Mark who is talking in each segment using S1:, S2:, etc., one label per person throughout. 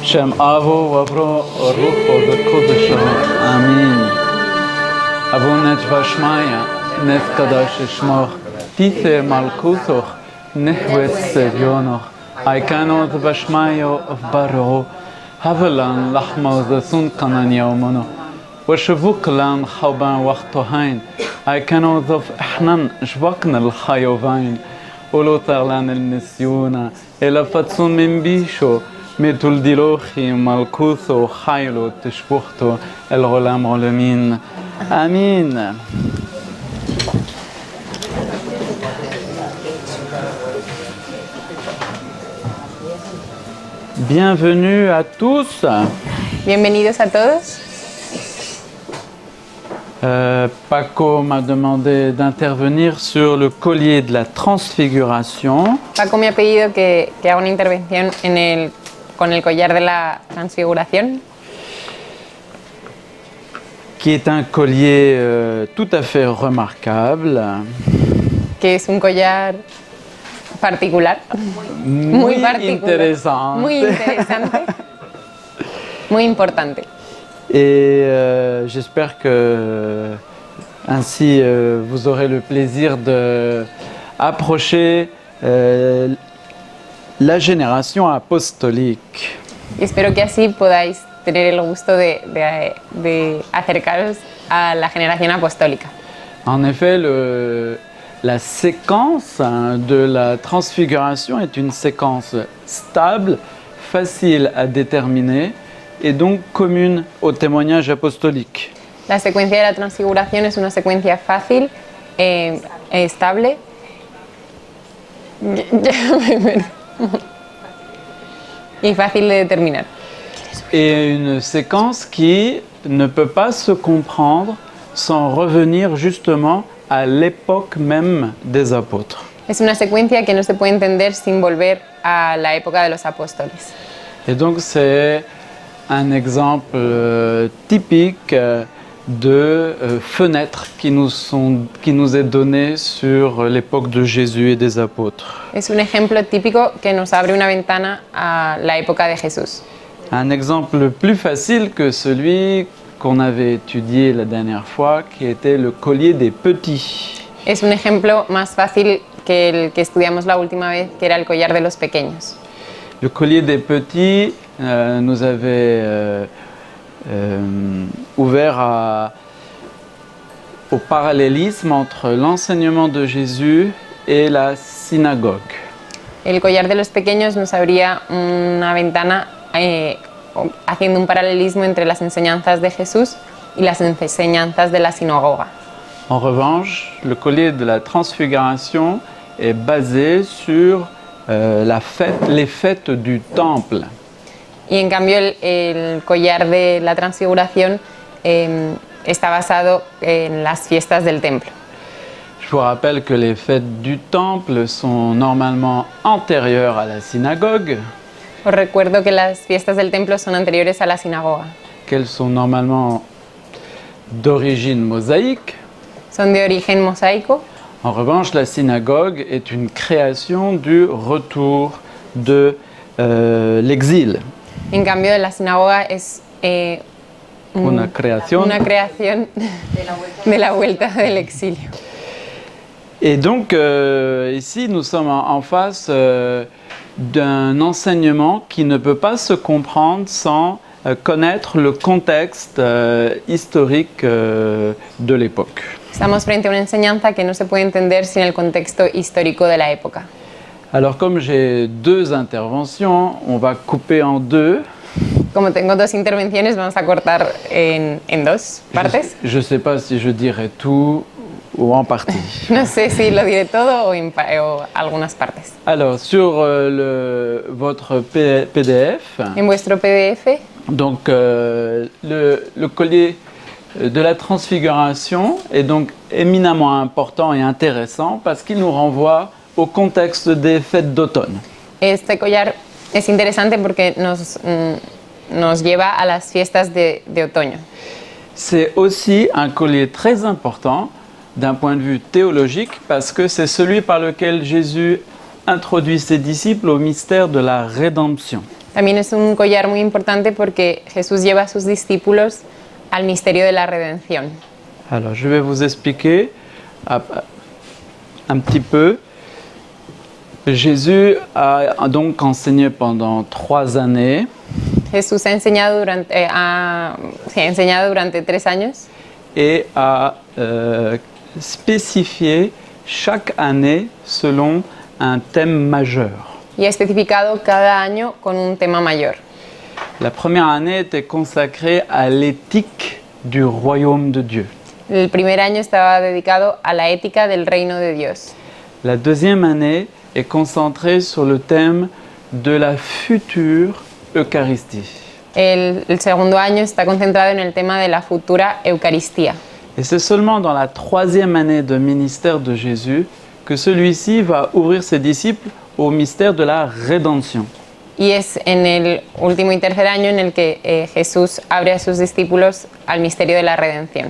S1: Shem Avo Vavro Rucho V'Kodesho. Amin. Avunet Vashmaya, Nef Kadash Shmoch, Tithe Malkutoch, Nehwet Sedionoch, Aikanot Vashmayo Vbaro, Havelan Lachmo Zasun Kananyaomono, Washavuklan Chauban Wachtohain, Aikanot of Ahnan Jvaknel Chayovain, Olotarlan El Nesiona, Elafatsun Mimbisho, Metul Dilochi Malkutho, Chailo Tishbuchto, El Rolam Rolemin. Amin. Bienvenue à tous.
S2: Bienvenidos a todos.
S1: Paco m'a demandé d'intervenir sur le collier de la transfiguration.
S2: Paco me ha pedido que haga una intervención con el collar de la transfiguración,
S1: qui est un collier tout à fait remarquable.
S2: que es un collar particular,
S1: Muy
S2: particular, muy interesante, muy importante.
S1: Et j'espère que ainsi vous aurez le plaisir d'approcher la génération apostolique.
S2: Y espero que así podáis tener el gusto de acercaros a la generación apostólica.
S1: En effet, la séquence de la transfiguration est une séquence stable, facile à déterminer et donc commune au témoignage apostolique.
S2: La secuencia de la transfiguración es una secuencia fácil, estable. Y fácil de determinar.
S1: Et une séquence qui ne peut pas se comprendre sans revenir justement à l'époque même des apôtres.
S2: Es una secuencia que no se puede entender sin volver a la época de los apóstoles.
S1: Et donc c'est un exemple typique de fenêtre qui nous est donné sur l'époque de Jésus et des apôtres.
S2: Es un ejemplo típico que nos abre una ventana a la época de Jesús.
S1: Un exemple plus facile que celui qu'on avait étudié la dernière fois, qui était le collier des petits.
S2: Es un ejemplo más fácil que el que estudiamos la última vez, que era el collar de los pequeños.
S1: Le collier des petits nous avait ouvert au parallélisme entre l'enseignement de Jésus et la synagogue.
S2: El collar de los pequeños nos abría una ventana haciendo un paralelismo entre las enseñanzas de Jesús y las enseñanzas de la sinagoga.
S1: En revanche, le collier de la transfiguration est basé sur les fêtes du temple.
S2: Y en cambio el collar de la transfiguración está basado en las fiestas del templo.
S1: Je vous rappelle que les fêtes du temple sont normalement antérieures à la synagogue,
S2: Os recuerdo que las fiestas del templo son anteriores a la sinagoga.
S1: qu'elles sont normalement d'origine mosaïque.
S2: Son de origen mosaico.
S1: En revanche, la synagogue est une création du retour de l'exil.
S2: En cambio, la sinagoga es
S1: Una creación.
S2: una creación de la vuelta del exilio.
S1: Et donc, ici, nous sommes en face d'un enseignement qui ne peut pas se comprendre sans connaître le contexte historique de l'époque.
S2: Estamos frente a una enseñanza que no se puede entender sin el contexto histórico de la época.
S1: Alors, comme j'ai deux interventions, on va couper en deux.
S2: Como tengo dos intervenciones, vamos a cortar en dos partes.
S1: Je ne sais pas si je dirai tout ou en partie.
S2: No sé si lo diré todo o algunas partes.
S1: Alors, sur votre PDF,
S2: En vuestro PDF,
S1: donc le collier de la transfiguration est donc éminemment important et intéressant parce qu'il nous renvoie au contexte des fêtes d'automne.
S2: este collar es interesante porque nos lleva a las fiestas de otoño.
S1: C'est aussi un collier très important d'un point de vue théologique parce que c'est celui par lequel Jésus introduit ses disciples au mystère de la rédemption.
S2: También es un collar muy importante porque Jesús lleva a sus discípulos al misterio de la redención.
S1: Alors, je vais vous expliquer un petit peu. Jésus a donc enseigné pendant 3 années.
S2: Jesús ha enseñado ha enseñado durante 3 años
S1: Et a spécifié chaque année selon un thème majeur.
S2: y ha especificado cada año con un tema mayor.
S1: La première année était consacrée à l'éthique du royaume de Dieu.
S2: El primer año estaba dedicado a la ética del reino de Dios.
S1: La deuxième année est concentrée sur le thème de la future Eucharistie.
S2: El segundo año está concentrado en el tema de la futura Eucaristía.
S1: Et c'est seulement dans la 3e année de ministère de Jésus que celui-ci va ouvrir ses disciples au mystère de la rédemption.
S2: Y es en el último y tercer año en el que Jesús abre a sus discípulos al misterio de la redención.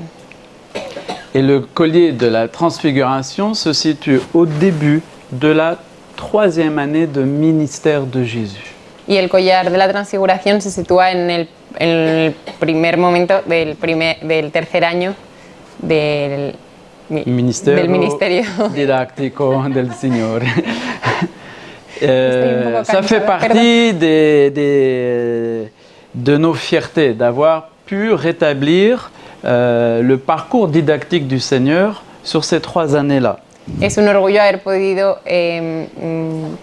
S1: Et le collier de la transfiguration se situe au début de la 3e année de ministère de Jésus.
S2: Y el collar de la transfiguración se sitúa en el primer momento del tercer año del ministerio.
S1: Didáctico del Señor.
S2: Estoy un poco
S1: Ça fait
S2: cansada,
S1: partie de nos fiertés d'avoir pu rétablir le parcours didactique du Seigneur sur ces 3 années-là.
S2: Es un orgullo haber podido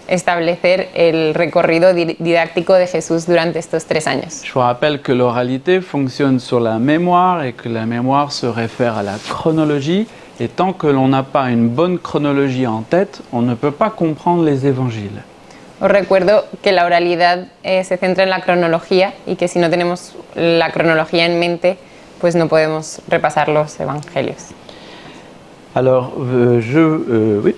S2: establecer el recorrido didáctico de Jesús durante estos 3 años.
S1: Je vous rappelle que l'oralité fonctionne sur la mémoire et que la mémoire se réfère à la chronologie. Et tant que l'on n'a pas une bonne chronologie en tête, on ne peut pas comprendre les évangiles.
S2: Os recuerdo que la oralidad se centra en la cronología y que si no tenemos la cronología en mente, pues no podemos repasar los evangelios.
S1: Alors, oui.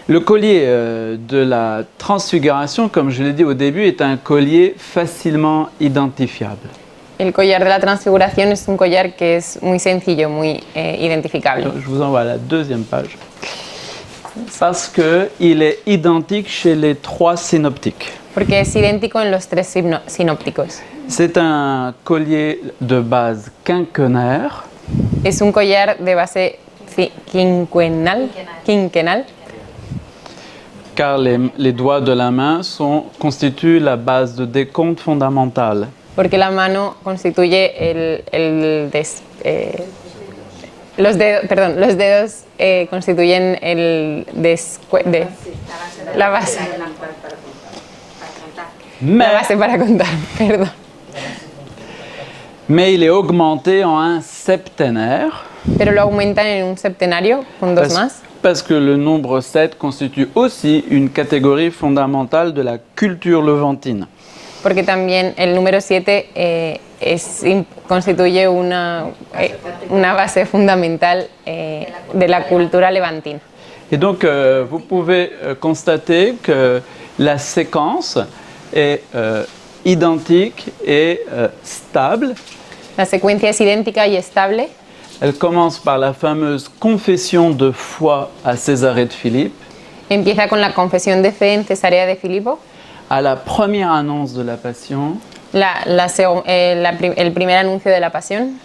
S1: Le collier de la transfiguration, comme je l'ai dit au début, est un collier facilement identifiable.
S2: El collar de la transfiguración es un collar que es muy sencillo, muy identificable.
S1: Je vous envoie à la 2e page. Parce qu'il est identique chez les 3 synoptiques.
S2: Porque es idéntico en los 3 sinópticos.
S1: C'est un collier de base quinquennaire.
S2: Es un collar de base quinquenal,
S1: Car les doigts de la main constituent la base de décompte fondamentale.
S2: Porque la mano constituye los dedos constituyen la base. La base para contar, perdón.
S1: Mais il est augmenté en un septenaire.
S2: Pero lo aumentan en un septenario con 2 más.
S1: Parce que le nombre 7 constitue aussi une catégorie fondamentale de la culture levantine.
S2: Porque también el número 7 constituye una base fundamental de la cultura levantina.
S1: Et donc, vous pouvez constater que la séquence est identique et stable.
S2: La secuencia es idéntica y estable.
S1: Elle commence par la fameuse confession de foi à Césarée de Philippe.
S2: Empieza con la confesión de fe en Cesarea de Filipo.
S1: À la première annonce de la Passion.
S2: El primer anuncio de la pasión.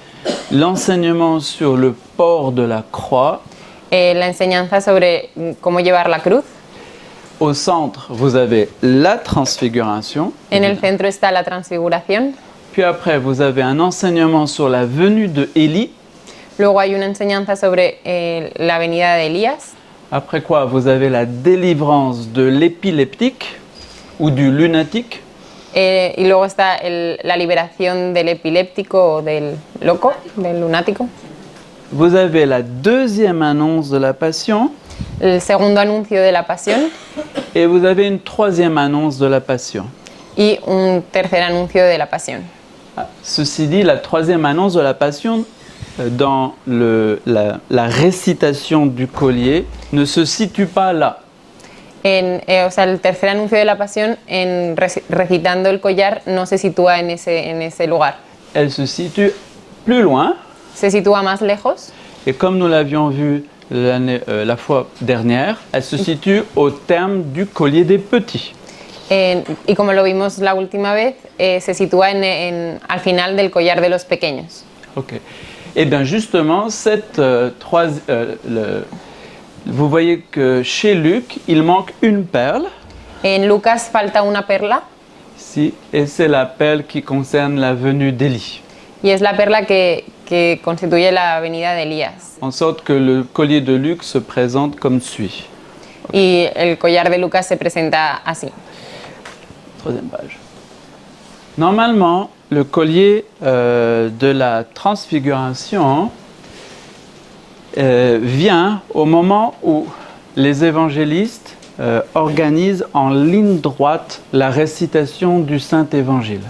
S1: L'enseignement sur le port de la croix.
S2: La enseñanza sobre cómo llevar la cruz.
S1: Au centre, vous avez la transfiguration.
S2: En el centro está la transfiguración.
S1: Puis après, vous avez un enseignement sur la venue de Élie.
S2: Luego hay una enseñanza sobre la venida de Elías.
S1: Après quoi, vous avez la délivrance de l'épileptique ou du lunatique.
S2: Y luego está la liberación del epiléptico o del loco, del lunático.
S1: Vous avez la deuxième annonce de la Passion.
S2: El segundo anuncio de la pasión.
S1: Et vous avez une troisième annonce de la Passion.
S2: Y un tercer anuncio de la pasión.
S1: Ceci dit, la troisième annonce de la Passion, dans la récitation du collier, ne se situe pas là.
S2: O sea, el tercer anuncio de la pasión, recitando el collar, no se sitúa en ese lugar.
S1: Elle se situe plus loin.
S2: Se sitúa más lejos.
S1: Et comme nous l'avions vu la fois dernière, elle se situe au terme du collier des petits.
S2: Y como lo vimos la última vez, se sitúa al final del collar de los pequeños.
S1: Ok. Eh bien justement, vous voyez que chez Luc, il manque une perle.
S2: En Lucas falta una perla,
S1: Ici, et c'est la perle qui concerne la venue d'Élie.
S2: y es la perla que constituye la venida de Elías.
S1: En sorte que le collier de Luc se présente comme suit.
S2: Y el collar de Lucas se presenta así.
S1: Troisième page. Normalement, le collier de la transfiguration vient au moment où les évangélistes organisent en ligne droite la récitation du Saint-Évangile.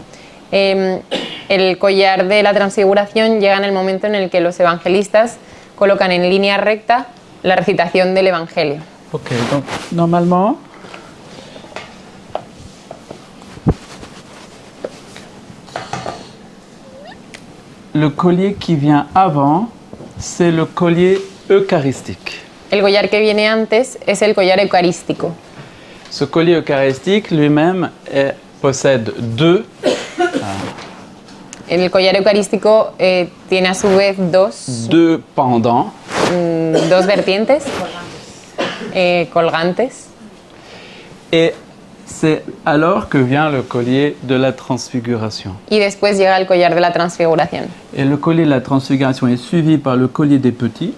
S2: El collar de la transfiguración llega en el momento en el que los evangelistas colocan en línea recta la recitación del Evangelio.
S1: Ok, donc normalement, le collier qui vient avant, c'est le collier eucharistique.
S2: El collar que viene antes es el collar eucarístico.
S1: Ce collier eucharistique lui-même possède
S2: El collar eucarístico tiene a su vez
S1: deux pendants.
S2: Dos vertientes colgantes.
S1: Et c'est alors que vient le collier de la transfiguration.
S2: Y después llega el collar de la transfiguración,
S1: Et le collier de la transfiguration est suivi par le collier des petits,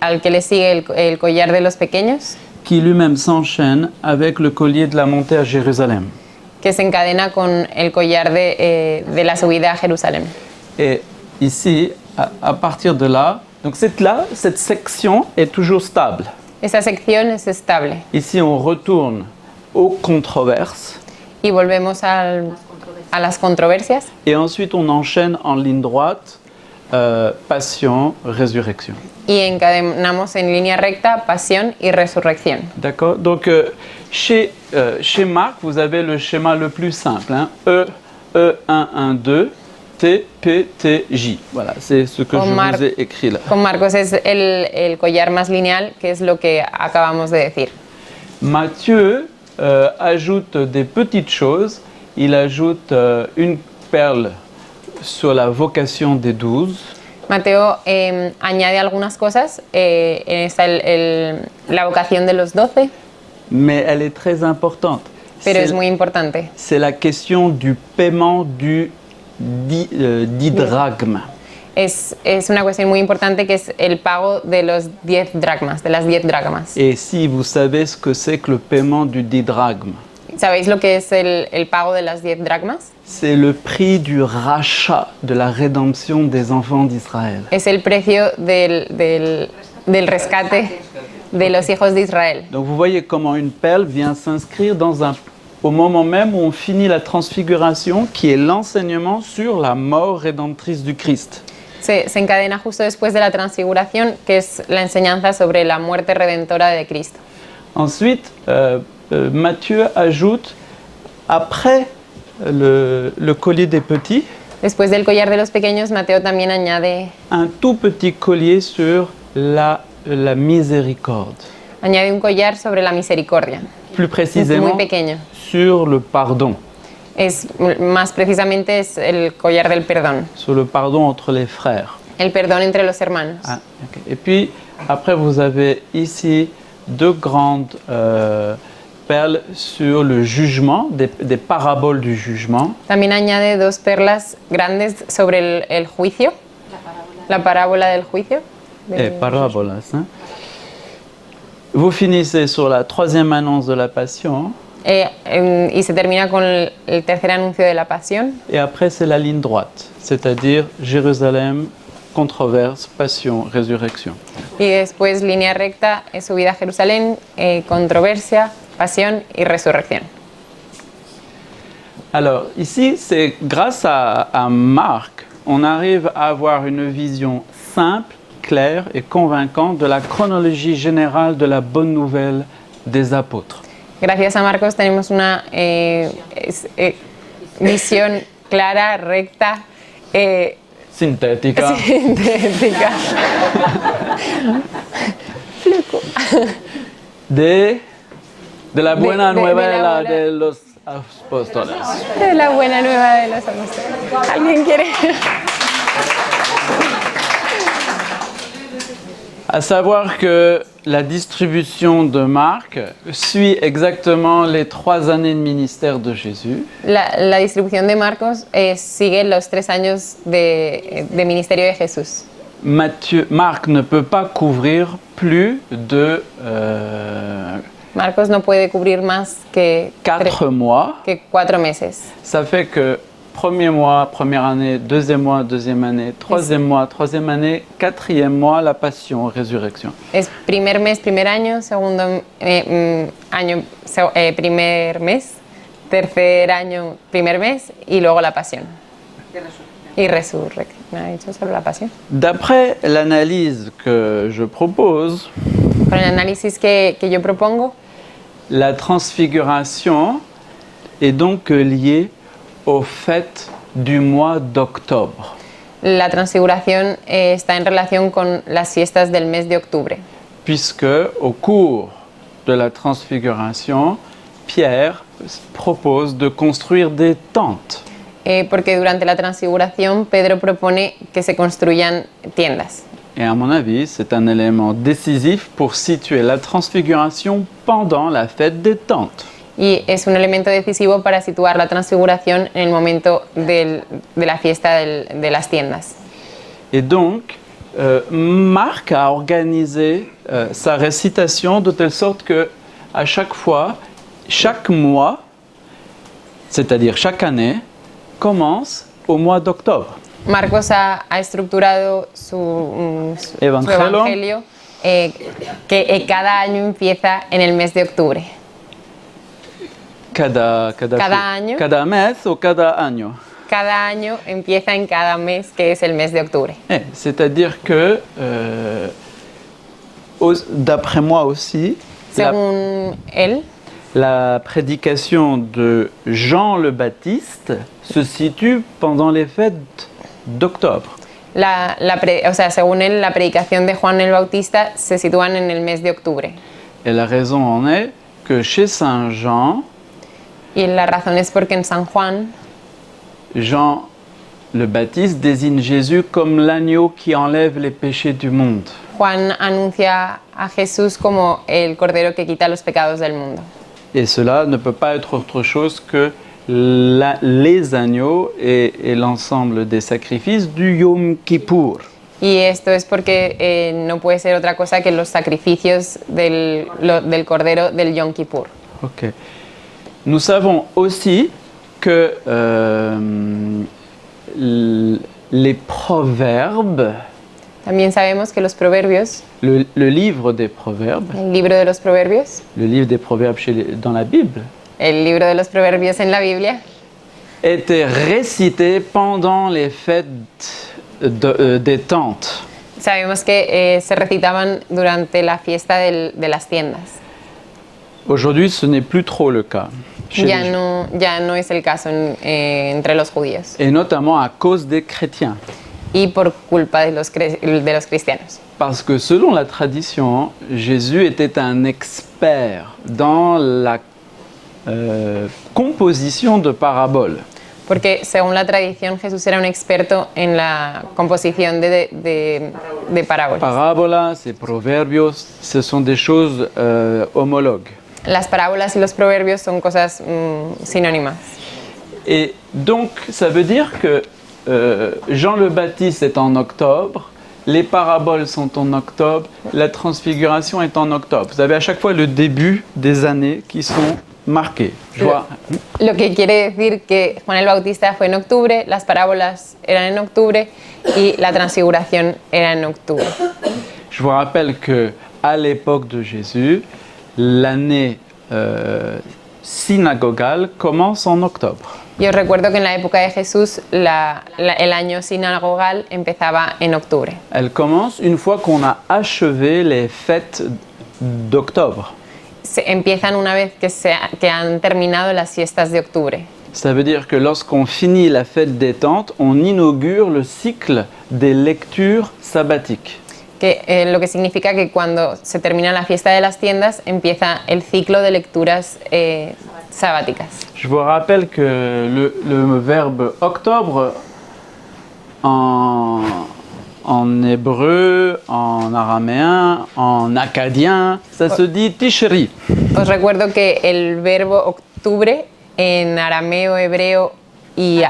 S2: al que le sigue el collar de los pequeños,
S1: qui lui-même s'enchaîne avec le collier de la montée à Jérusalem.
S2: que se encadena con el collar de la subida a Jerusalén.
S1: Et ici, à partir de là, donc cette section est toujours stable.
S2: Esa sección es estable.
S1: Ici, on retourne aux controverses.
S2: Y volvemos a las controversias.
S1: Et ensuite, on enchaîne en ligne droite, passion, résurrection.
S2: Y encadenamos en línea recta pasión y resurrección.
S1: D'accord. Donc, chez Marc, vous avez le schéma le plus simple. Hein. E, 1, 1, 2, T, P, T, J. Voilà, c'est ce que je vous ai écrit là.
S2: Con Marcos es el collar más lineal, que es lo que acabamos de decir.
S1: Matthieu ajoute des petites choses. Il ajoute une perle sur la vocation des 12.
S2: Mateo añade algunas cosas. Está la vocación de los 12,
S1: Mais elle est très importante.
S2: pero es muy importante.
S1: C'est la question du paiement du didrachme.
S2: Es una cuestión muy importante, que es el pago de los 10 dracmas, de las 10 dracmas.
S1: Et si vous savez ce que c'est que le paiement du didrachme,
S2: ¿Sabéis lo que es el pago de las 10 dracmas?
S1: c'est le prix du rachat de la rédemption des enfants d'Israël.
S2: Es el precio del rescate de los hijos de Israel.
S1: Donc vous voyez comment une perle vient s'inscrire au moment même où on finit la transfiguration, qui est l'enseignement sur la mort rédemptrice du Christ.
S2: Se encadena justo después de la transfiguración, que es la enseñanza sobre la muerte redentora de Cristo.
S1: Ensuite, Matthieu ajoute, après le collier des petits,
S2: Después del collar de los pequeños, Mateo también añade
S1: un tout petit collier sur la miséricorde.
S2: Añade un collar sobre la misericordia.
S1: Plus
S2: Muy
S1: précisément,
S2: pequeño.
S1: sur le pardon.
S2: Más precisamente es el collar del perdón.
S1: Sur le pardon entre les frères.
S2: El perdón entre los hermanos.
S1: Ah, okay. Et puis, après, vous avez ici deux grandes perles sur le jugement, des paraboles du jugement.
S2: También añade dos perlas grandes sobre el juicio. La parábola del juicio.
S1: Parabolas. Hein. Vous finissez sur la troisième annonce de la Passion.
S2: Y se termina con el tercer anuncio de la pasión.
S1: Et après, c'est la ligne droite, c'est-à-dire Jérusalem, controverse, passion, résurrection.
S2: Y después línea recta, subida a Jerusalén, controversia, pasión y resurrección.
S1: Alors, ici, c'est grâce à Marc, on arrive à avoir une vision simple, claire et convaincante de la chronologie générale de la bonne nouvelle des apôtres.
S2: Gracias a Marcos tenemos una visión clara, recta,
S1: Synthética.
S2: sintética.
S1: Des De la buena
S2: de la
S1: nueva
S2: buena-
S1: de los apóstoles.
S2: de la buena nueva de los apóstoles. ¿Alguien quiere?
S1: À savoir que la distribution de Marc suit exactement les 3 années de ministère de Jésus.
S2: La distribución de Marcos sigue los 3 años de ministerio de Jesús.
S1: Marc ne peut pas couvrir plus de
S2: Marcos no puede cubrir más que
S1: 4 mois.
S2: que 4 meses.
S1: Ça fait que premier mois, première année, deuxième mois, deuxième année, troisième mois, troisième année, quatrième mois, la passion, résurrection.
S2: Es primer mes, primer año, segundo año, primer mes, tercer año, primer mes y luego la pasión. Y resurrección. ¿Me ha dicho solo la pasión?
S1: D'après l'analyse que je propose,
S2: Con el análisis que yo propongo,
S1: la transfiguration est donc liée au fait du mois d'octobre.
S2: la transfiguración está en relación con las fiestas del mes de octubre.
S1: Puisque au cours de la transfiguration, Pierre propose de construire des tentes.
S2: Porque durante la transfiguración Pedro propone que se construyan tiendas.
S1: Et à mon avis, c'est un élément décisif pour situer la transfiguration pendant la fête des tentes.
S2: Y es un elemento decisivo para situar la transfiguración en el momento de la fiesta de las tiendas.
S1: Et donc, Marc a organisé sa récitation de telle sorte que à chaque fois, chaque mois, c'est-à-dire chaque année, commence au mois d'octobre.
S2: Marcos ha estructurado su evangelio que cada año empieza en el mes de octubre.
S1: Cada
S2: año.
S1: Cada mes o cada año.
S2: Cada año empieza en cada mes, que es el mes de octubre.
S1: C'est-à-dire que, d'après moi aussi,
S2: Según él,
S1: la prédication de Jean le Baptiste se situe pendant les fêtes d'octobre.
S2: según él, la predicación de Juan el Bautista se sitúan en el mes de octubre.
S1: Et la raison en est que chez Saint Jean,
S2: Y la razón es porque en San Juan,
S1: Jean le Baptiste désigne Jésus comme l'agneau qui enlève les péchés du monde.
S2: Juan anuncia a Jesús como el cordero que quita los pecados del mundo.
S1: Et cela ne peut pas être autre chose que les agneaux et l'ensemble des sacrifices du Yom Kippour.
S2: Y esto es porque no puede ser otra cosa que los sacrificios del cordero del Yom Kippur.
S1: Ok. Nous savons aussi que les proverbes,
S2: También sabemos que los proverbios,
S1: le livre des proverbes,
S2: el libro de los proverbios,
S1: le livre des proverbes dans la Bible,
S2: el libro de los proverbios en la Biblia,
S1: était récité pendant les fêtes des tentes.
S2: sabemos que se recitaban durante la fiesta de las tiendas.
S1: Aujourd'hui, ce n'est plus trop le cas.
S2: Ya no es el caso entre los judíos.
S1: Et notamment à cause des chrétiens.
S2: Y por culpa de los cristianos.
S1: Parce que selon la tradition, Jésus était un expert dans la composition de paraboles.
S2: Porque según la tradición Jesús era un experto en la composición de parábolas.
S1: Parábolas et proverbios, ce sont des choses homologues.
S2: Las parábolas y los proverbios son cosas sinónimas.
S1: Et donc, ça veut dire que Jean le Baptiste est en octobre, les paraboles sont en octobre, la transfiguration est en octobre. Vous avez à chaque fois le début des années qui sont marqués.
S2: Lo que quiere decir que Juan el Bautista fue en octubre, las parábolas eran en octubre y la transfiguración era en octubre.
S1: Je vous rappelle que à l'époque de Jésus, l'année synagogale commence en octobre.
S2: Yo recuerdo que en la época de Jesús el año sinagogal empezaba en octubre.
S1: Elle commence une fois qu'on a achevé les fêtes d'octobre.
S2: Empiezan una vez que han terminado las fiestas de octubre.
S1: Ça veut dire que lorsqu'on finit la fête des tentes, on inaugure le cycle des lectures sabbatiques.
S2: lo que significa que cuando se termina la fiesta de las tiendas empieza el ciclo de lecturas sabáticas.
S1: Je vous rappelle que le verbe octobre en hébreu, en araméen, en acadien, ça se dit Tishri.
S2: Os recuerdo que el verbo octubre en arameo, hebreo y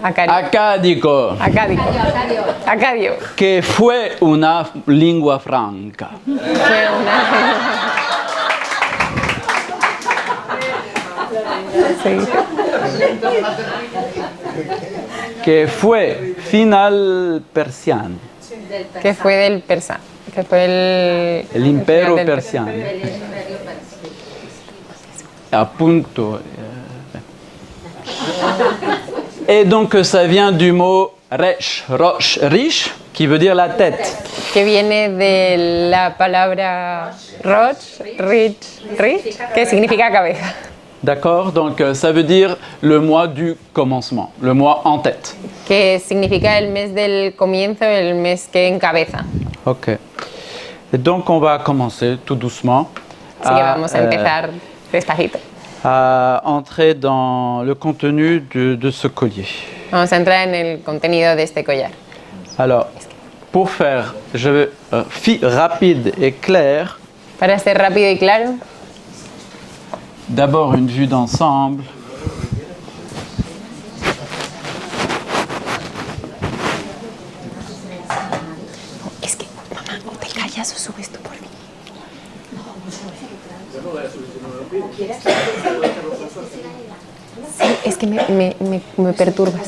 S1: Acadico,
S2: acadio
S1: que fue una lingua franca.
S2: fue una sí.
S1: Que fue final persiano.
S2: Que fue del persa, que fue
S1: El imperio
S2: del
S1: persiano. Appunto. Et donc ça vient du mot resh, rosh, riche, qui veut dire la tête.
S2: que viene de la palabra roch, rich, que significa cabeza,
S1: D'accord? Donc ça veut dire le mois du commencement, le mois en tête.
S2: que significa el mes del comienzo, el mes que encabeza.
S1: Ok. Et donc on va commencer tout doucement
S2: Así que vamos a empezar despacito.
S1: à entrer dans le contenu de ce collier.
S2: Vamos a entrar en el contenido de este collar.
S1: Alors, pour faire, je vais rapide et clair,
S2: Para ser rápido y claro,
S1: d'abord une vue d'ensemble.
S2: es que, mamá, o te callas o subes tú por mí. Sí, es que me perturbas.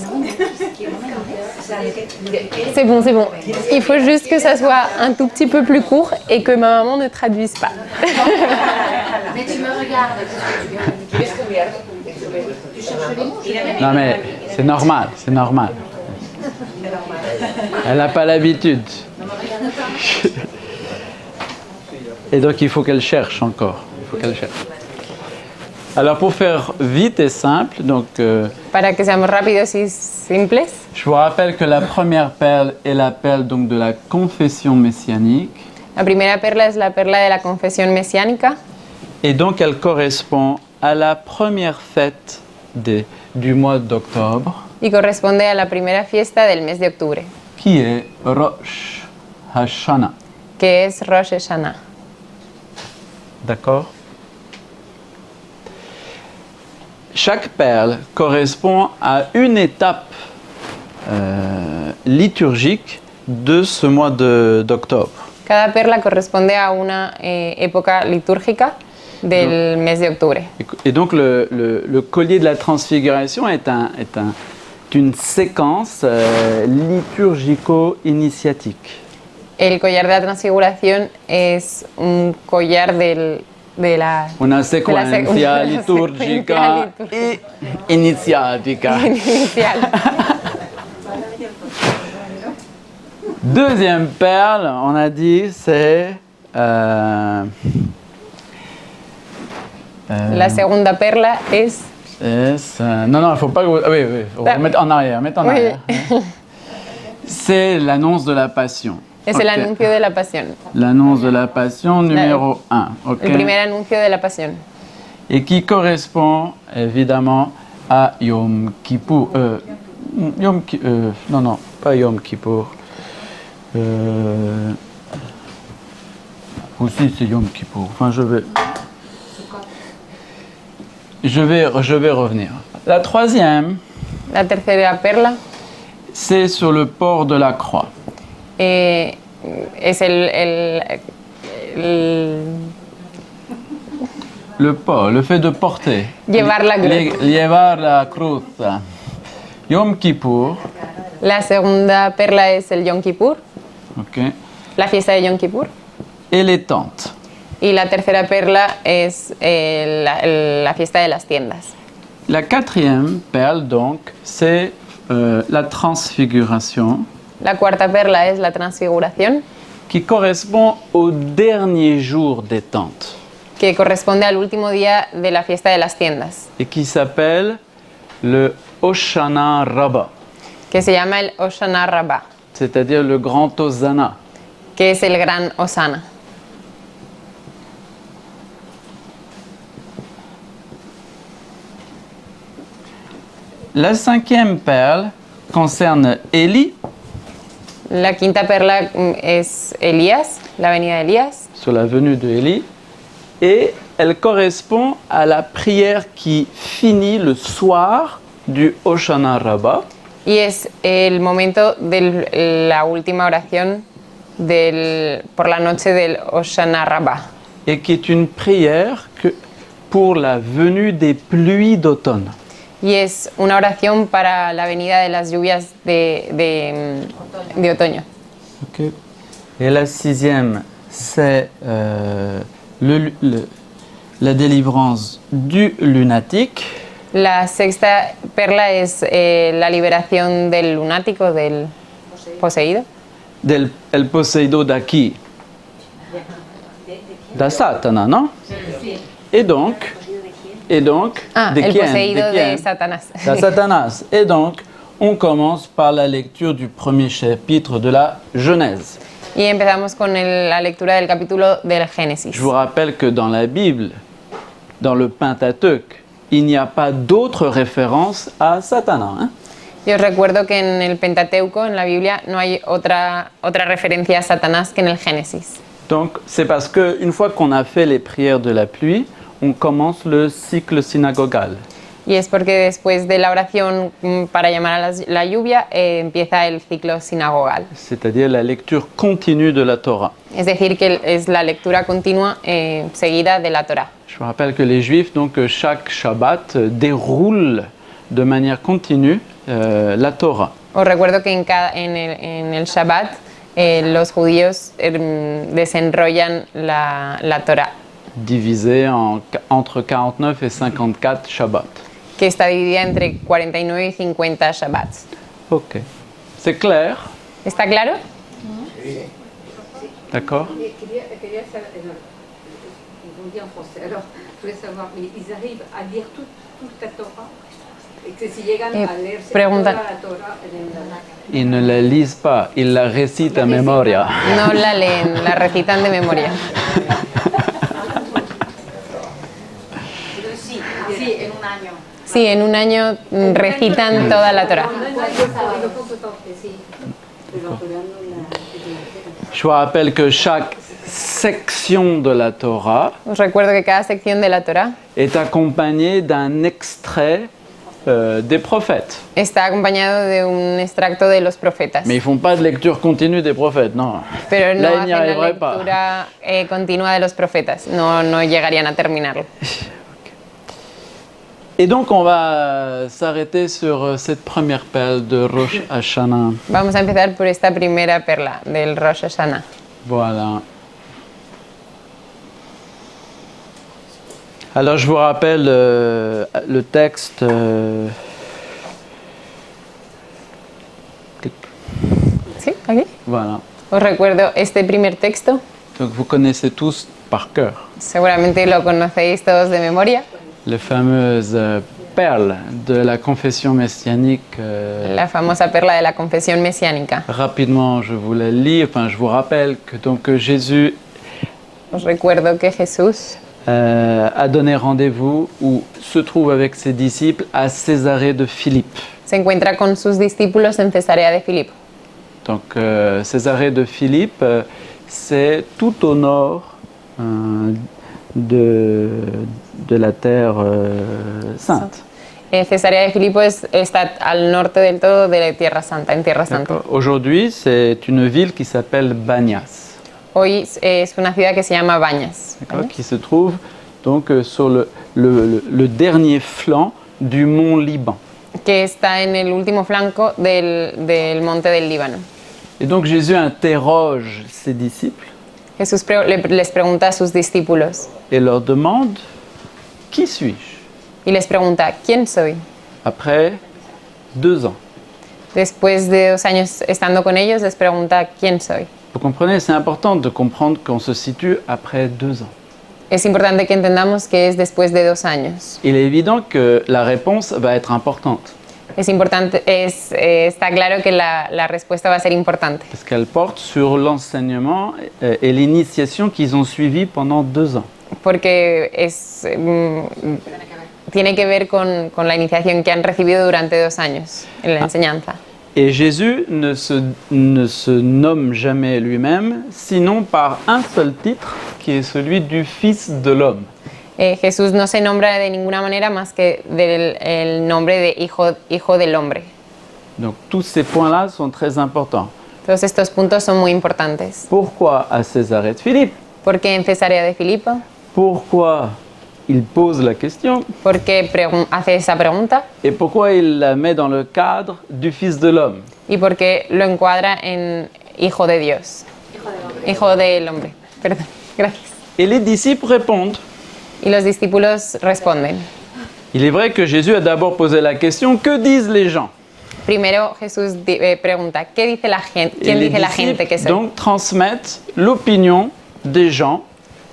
S2: C'est bon, c'est bon. Il faut juste que ça soit un tout petit peu plus court et que ma maman ne traduise pas.
S3: Mais tu me regardes, qu'est-ce que tu veux? Tu cherches les mots?
S1: Non mais c'est normal, c'est normal. Elle n'a pas l'habitude. Et donc il faut qu'elle cherche encore. Il faut qu'elle cherche. Alors pour faire vite et simple, donc
S2: Para que seamos rápidos y simples,
S1: je vous rappelle que la première perle est la perle donc de la confession messianique.
S2: la primera perla es la perla de la confesión mesiánica
S1: Et donc elle correspond à la première fête du mois d'octobre,
S2: y corresponde a la primera fiesta del mes de octubre,
S1: qui est Rosh Hashanah.
S2: que es Rosh Hashanah.
S1: D'accord? Chaque perle correspond à une étape liturgique de ce mois d'octobre.
S2: Cada perla corresponde a una época litúrgica del mes de octubre.
S1: Et donc le collier de la transfiguration est une séquence liturgico-initiatique.
S2: El collar de la transfiguración es un collar de la
S1: Una
S2: de la
S1: secuencia liturgica
S2: secuencia
S1: y initiatica.
S2: inicial.
S1: Deuxième perle, on a dit, c'est
S2: La segunda perla es
S1: non, il ne faut pas... Oui, remettre en arrière, mettre en
S2: Oui.
S1: arrière. C'est l'annonce de la passion.
S2: el
S1: Ok.
S2: anuncio de la pasión.
S1: L'annonce de la passion numéro 1.
S2: El primer anuncio de la pasión.
S1: Et qui correspond évidemment à Yom Kippour. Non, pas Yom Kippour. Aussi c'est Yom Kippour. Enfin, je vais revenir. La troisième,
S2: La tercera perla
S1: c'est sur le port de la croix.
S2: es
S1: Le port, le fait de porter.
S2: Llevar la cruz.
S1: Llevar la cruz. Yom Kippour.
S2: La segunda perla es el Yom Kippur,
S1: Ok.
S2: la fiesta de Yom Kippur.
S1: Et les tentes.
S2: Y la tercera perla es la fiesta de las tiendas.
S1: La quatrième perle, donc, c'est la transfiguration,
S2: La cuarta perla es la transfiguración,
S1: qui correspond au dernier jour des tentes
S2: que corresponde al último día de la fiesta de las tiendas,
S1: et qui s'appelle le Hoshana Rabbah.
S2: que se llama el Hoshana Rabbah.
S1: c'est-à-dire le grand Hosanna.
S2: que es el gran Osana.
S1: La cinquième perle concerne Élie,
S2: La quinta perla es Elías, la venida de Elías,
S1: sur la venue de Élie, et elle correspond à la prière qui finit le soir du Hoshana Rabbah.
S2: y es el momento de la última oración por la noche del Hoshana Rabbah.
S1: Et qui est une prière pour la venue des pluies d'automne.
S2: Y es una oración para la venida de las lluvias de otoño.
S1: Ok. Et la sixième, c'est la délivrance du lunatique.
S2: La sexta perla es la liberación del lunático, del poseído.
S1: El poseido da chi? Da Satana, non? Et donc, de
S2: El
S1: quién?
S2: poseído
S1: De quién?
S2: de Satanás.
S1: Da Satanas. Et donc, on commence par la lecture du premier chapitre de la Genèse.
S2: Y empezamos con la lectura del capítulo del Génesis.
S1: Je vous rappelle que dans la Bible, dans le Pentateuque, il n'y a pas d'autre référence à Satanas. Hein?
S2: Yo os recuerdo que en el Pentateuco, en la Biblia, no hay otra referencia a Satanás que en el Génesis.
S1: Donc, c'est parce qu'une fois qu'on a fait les prières de la pluie, on commence le cycle synagogal.
S2: Y es porque después de la oración para llamar a la lluvia, empieza el ciclo sinagogal.
S1: C'est-à-dire la lecture continue de la Torah.
S2: Es decir, que es la lectura continua seguida de la Torah.
S1: Je vous rappelle que les Juifs, donc chaque Shabbat, déroulent de manière continue la Torah.
S2: Os recuerdo que en el Shabbat los judíos desenrollan la Torah,
S1: Divisée entre 49 et 54 Shabbats.
S2: que está dividida entre 49 y 50 Shabbats.
S1: Ok. C'est clair?
S2: ¿Está claro?
S1: D'accord?
S3: Quería saber, ils vont dire en français, alors je voulais savoir, mais ils arrivent à lire toute la Torah, et que si llegan a leerse
S2: preguntan-
S3: toda la Torah en
S1: Ils ne la lisent pas, ils la récitent à memoria.
S2: No la leen, la recitan de memoria.
S3: sí, en un año.
S2: Sí, en un año recitan toda la Torah.
S1: Je vous rappelle que chaque section de la Torah
S2: Os recuerdo que cada sección de la Torah
S1: est accompagnée d'un extrait des prophètes.
S2: está acompañado de un extracto de los profetas.
S1: Mais ils font pas de lecture continue des prophètes, non.
S2: Pero no
S1: Là, ils
S2: hacen
S1: n'y
S2: la
S1: arriveraient pas.
S2: lectura continua de los profetas. No llegarían a terminarlo.
S1: Et donc, on va s'arrêter sur cette première perle de Rosh Hashanah.
S2: Vamos a empezar por esta primera perla del Rosh Hashanah.
S1: Voilà. Alors, je vous rappelle le texte.
S2: ¿Sí? ¿Aquí?
S1: Voilà.
S2: Os recuerdo este primer texto.
S1: Donc, vous connaissez tous par cœur
S2: Seguramente lo conocéis todos de memoria.
S1: les fameuses perles de la confession messianique.
S2: La famosa perla de la confesión mesiánica.
S1: Rapidement, je vous la lis. Enfin, je vous rappelle que donc Jésus
S2: Os recuerdo que Jesús
S1: a donné rendez-vous ou se trouve avec ses disciples à Césarée de Philippe.
S2: se encuentra con sus discípulos en Cesarea de Filipo.
S1: Donc, Césarée de Philippe, c'est tout au nord de la terre sainte.
S2: Cesarea de Filipo está al norte del todo de la Tierra Santa, en Tierra Santa.
S1: D'accord. Aujourd'hui, c'est une ville qui s'appelle Banyas,
S2: Hoy es una ciudad que se llama Bañas,
S1: d'accord, qui se trouve donc sur le dernier flanc du mont Liban.
S2: que está en el último flanco del monte del Líbano.
S1: Et donc Jésus interroge ses disciples
S2: Jesús les pregunta a sus discípulos
S1: et leur demande « Qui suis-je »
S2: y les pregunta, ¿quién soy?
S1: après 2 ans.
S2: Después de 2 años estando con ellos, les pregunta, ¿quién soy?
S1: Vous comprenez, c'est important de comprendre qu'on se situe après 2 ans.
S2: Es importante que entendamos que es después de 2 años.
S1: Il est évident que la réponse va être importante.
S2: Es importante, está claro que la respuesta va a ser importante,
S1: parce qu'elle porte sur l'enseignement et l'initiation qu'ils ont suivi pendant 2 ans.
S2: porque tiene que ver con la iniciación que han recibido durante 2 años en la enseñanza.
S1: Et Jésus ne se nomme jamais lui-même, sinon par un seul titre, qui est celui du Fils de l'homme.
S2: Jesús no se nombra de ninguna manera más que el nombre de hijo del hombre.
S1: Donc tous ces points-là sont très importants.
S2: Todos estos puntos son muy importantes.
S1: Pourquoi à Césarée de Philippe?
S2: ¿Por qué en Cesarea de Filipo?
S1: Pourquoi il pose la question?
S2: ¿Por qué hace esa pregunta?
S1: Et pourquoi il la met dans le cadre du Fils de l'homme?
S2: ¿Y por qué lo encuadra en hijo de Dios? Hijo del hombre. Perdón, gracias.
S1: Et les disciples répondent.
S2: Y los discípulos responden.
S1: Il est vrai que Jésus a d'abord posé la question, que disent les gens?
S2: Primero Jesús pregunta, ¿qué dice la gente? ¿Quién dice la gente que soy?
S1: Donc transmettent l'opinion des gens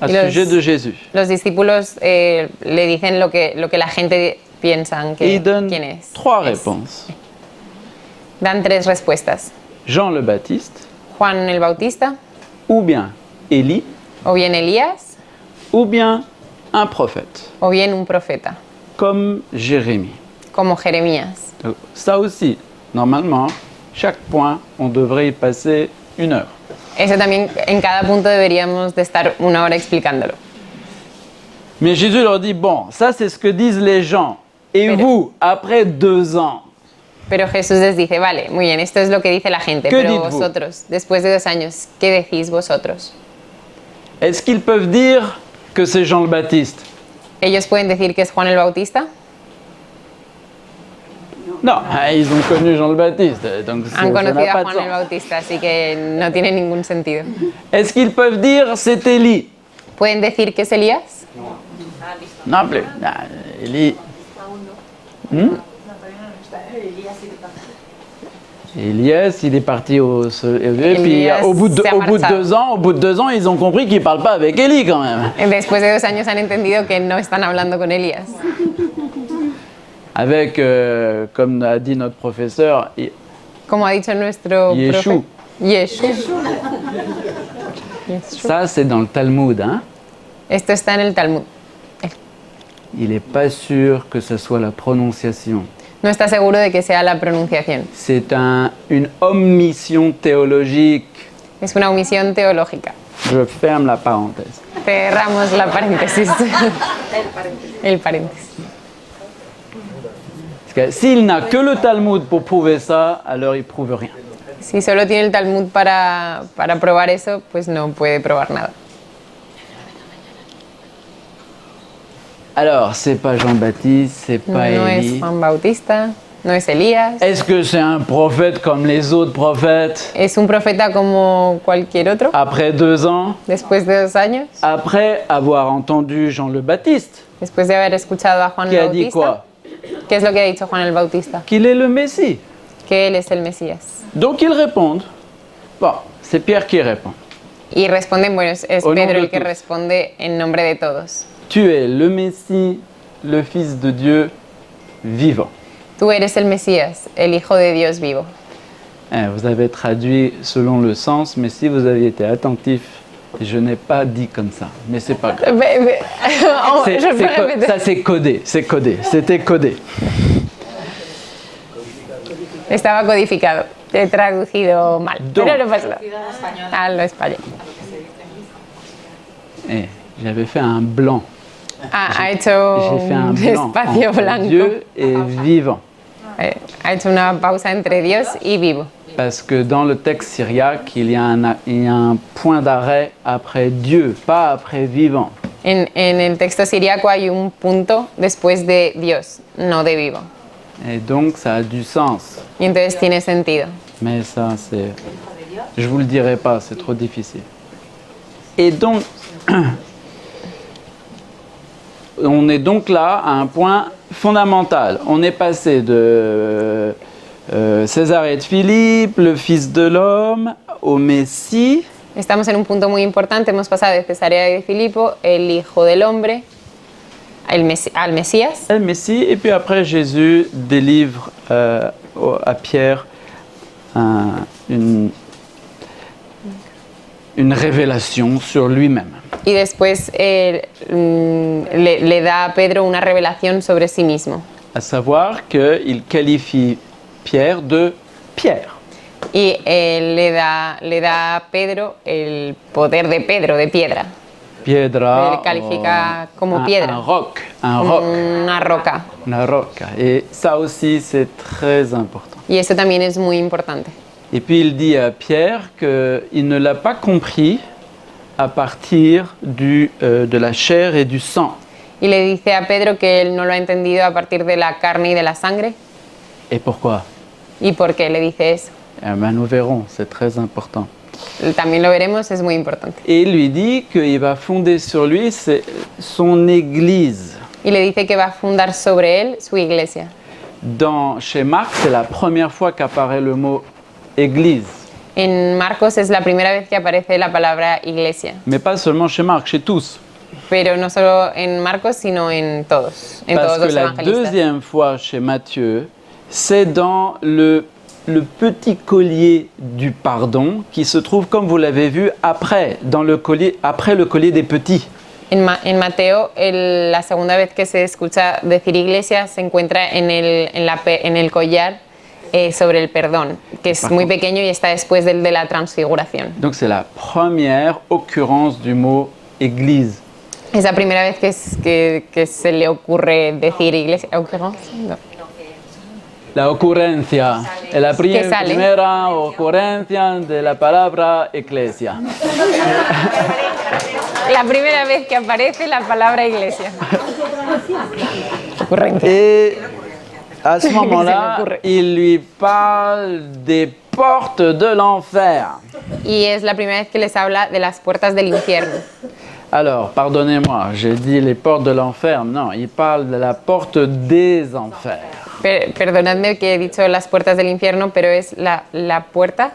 S1: à sujet de Jésus.
S2: Los discípulos le dicen lo que la gente piensa
S1: Et ils donnent
S2: quién es.
S1: 3 réponses.
S2: Dan 3 respuestas.
S1: Jean le Baptiste,
S2: Juan el Bautista,
S1: ou bien Élie,
S2: o bien Elías,
S1: ou bien un prophète,
S2: o bien un profeta,
S1: comme Jérémie.
S2: como Jeremías.
S1: Donc, ça aussi, normalement, chaque point, on devrait y passer 1 heure.
S2: Eso también, en cada punto deberíamos de estar 1 hora explicándolo.
S1: Mais Jésus leur dit, bon, ça c'est ce que disent les gens. Et
S2: Pero-
S1: vous, après 2 ans,
S2: Pero Jesús les dice, vale, muy bien, esto es lo que dice la gente,
S1: ¿Qué
S2: pero
S1: dites-vous?
S2: vosotros, después de 2 años, ¿qué decís vosotros?
S1: est-ce qu'ils peuvent dire que c'est Jean le Baptiste?
S2: ¿Ellos pueden decir que es Juan el Bautista?
S1: Non, ils ont connu Jean le Baptiste, donc ça
S2: Han
S1: n'a
S2: conocido a
S1: pas de
S2: Juan el
S1: sens.
S2: Bautista, así que no tiene ningún sentido.
S1: Est-ce qu'ils peuvent dire c'est Élie?
S2: ¿Pueden decir que es Elías?
S1: Non plus. Ah, Élie. Elias, il est parti au et puis
S2: Elias
S1: au bout de
S2: s'est marchado.
S1: 2 ans, ils ont compris qu'il parle pas avec Élie quand même.
S2: Después de 2 años han entendido que no están hablando con Elías.
S1: Avec, comme a dit notre professeur,
S2: Como ha dicho nuestro
S1: Yeshu.
S2: profe. Yeshu.
S1: ça c'est dans le Talmud, hein.
S2: Esto está en el Talmud.
S1: Il n'est pas sûr que ce soit la prononciation.
S2: No está seguro de que sea la pronunciación.
S1: C'est une omission théologique.
S2: Es una omisión teológica.
S1: Je ferme la parenthèse.
S2: Cerramos la paréntesis. El paréntesis.
S1: Parce que s'il n'a que le Talmud pour prouver ça, alors il prouve rien.
S2: Si solo tiene el Talmud para probar eso, pues no puede probar nada.
S1: Alors, c'est pas Jean-Baptiste, c'est pas
S2: No es
S1: Élie.
S2: Juan Bautista, no es Elías.
S1: Est-ce que c'est un prophète comme les autres prophètes?
S2: Es un profeta como cualquier otro.
S1: Après 2 ans,
S2: Después de 2 años,
S1: après avoir entendu Jean le Baptiste,
S2: después de haber escuchado a Juan
S1: qui
S2: el
S1: a dit
S2: Bautista,
S1: quoi?
S2: ¿qué es lo que ha dicho Juan el Bautista?
S1: Qu'il est le Messie.
S2: Que él es el Mesías.
S1: Donc ils répondent. Bon, c'est Pierre qui répond.
S2: Y responden, bueno, es
S1: Au nom
S2: Pedro
S1: de
S2: el que
S1: tous.
S2: responde en nombre de todos.
S1: Tu es le Messie, le Fils de Dieu vivant.
S2: Tú eres el Mesías, el Hijo de Dios vivo.
S1: Vous avez traduit selon le sens, mais si vous aviez été attentif, je n'ai pas dit comme ça, mais c'est pas grave. Ça c'est codé, c'était codé.
S2: Estaba codificado, he traducido mal, pero no pasa nada. A lo español.
S1: J'avais fait un blanc.
S2: Ha hecho
S1: J'ai fait un
S2: un
S1: blanc
S2: espacio
S1: entre
S2: blanco.
S1: Dieu et vivant.
S2: Ha hecho una pausa entre Dios y vivo.
S1: Parce que dans le texte syriaque, il y a un point d'arrêt après Dieu, pas après vivant.
S2: En el texto siriaco hay un punto después de Dios, no de vivo.
S1: Et donc ça a du sens.
S2: Y entonces tiene sentido.
S1: Mais ça, c'est... Je vous le dirai pas, c'est trop difficile. Et donc, on est donc là à un point fondamental. On est passé de Césarée de Philippe, le Fils de l'homme, au Messie.
S2: Estamos en un punto muy importante, hemos pasado de Cesarea de Filipo, el Hijo del Hombre, al Mesías.
S1: Le Messie, et puis après Jésus délivre à Pierre une révélation sur lui-même.
S2: Y después le da a Pedro una revelación sobre sí mismo.
S1: À savoir qu'il qualifie Pierre de Pierre.
S2: Y le da a Pedro el poder de Pedro, de piedra.
S1: Piedra.
S2: Le califica como piedra.
S1: Un roc. Un
S2: Como
S1: roc.
S2: una roca.
S1: Una roca. Et ça aussi, c'est très important.
S2: Y eso también es muy importante.
S1: Et puis il dit à Pierre qu'il ne l'a pas compris à partir de la chair et du sang.
S2: Y le dice a Pedro que él no lo ha entendido a partir de la carne y de la sangre.
S1: Et pourquoi?
S2: ¿Y por qué le dice eso?
S1: Eh ben, nous verrons, c'est très important.
S2: También lo veremos, es muy importante.
S1: Et il lui dit qu'il va fonder sur lui son église.
S2: Y le dice que va a fundar sobre él su iglesia.
S1: Chez Marc, c'est la première fois qu'apparaît le mot église.
S2: En Marcos es la primera vez que aparece la palabra iglesia.
S1: Mais pas seulement chez Marc, chez tous.
S2: Pero no solo en Marcos, sino en todos
S1: Parce que
S2: los
S1: la
S2: evangelistas.
S1: deuxième fois chez Matthieu, c'est dans le petit collier du pardon qui se trouve, comme vous l'avez vu, après le collier des petits.
S2: En Mateo, la segunda vez que se escucha decir iglesia se encuentra en el collar sobre el perdón, que es muy pequeño y está después del de la transfiguración.
S1: Donc c'est la première occurrence du mot église.
S2: Es la primera vez que se le ocurre decir iglesia. ¿Occurrence? No.
S1: La ocurrencia, es la primera ocurrencia de la palabra iglesia.
S2: La primera vez que aparece la palabra iglesia. Ocurrencia.
S1: Et à ce moment-là,
S2: ocurre.
S1: il lui parle des portes de l'enfer.
S2: Y es la primera vez que les habla de las puertas del infierno.
S1: Alors, pardonnez-moi, j'ai dit les portes de l'enfer. Non, il parle de la porte des enfers.
S2: Perdonadme que he dicho las puertas del infierno, pero es la puerta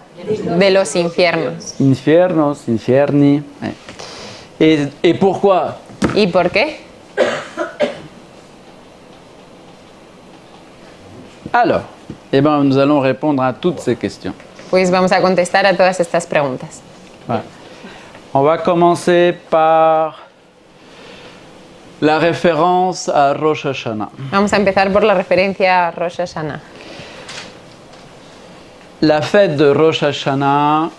S2: de los infiernos.
S1: Infiernos, infierni. Et pourquoi?
S2: ¿Y por qué?
S1: Alors, eh ben, nous allons répondre à toutes ces questions.
S2: Pues vamos a contestar a todas estas preguntas.
S1: Voilà. On va commencer par la référence à Rosh Hashanah.
S2: Vamos a empezar por la referencia a Rosh Hashanah.
S1: La fête de Rosh Hashanah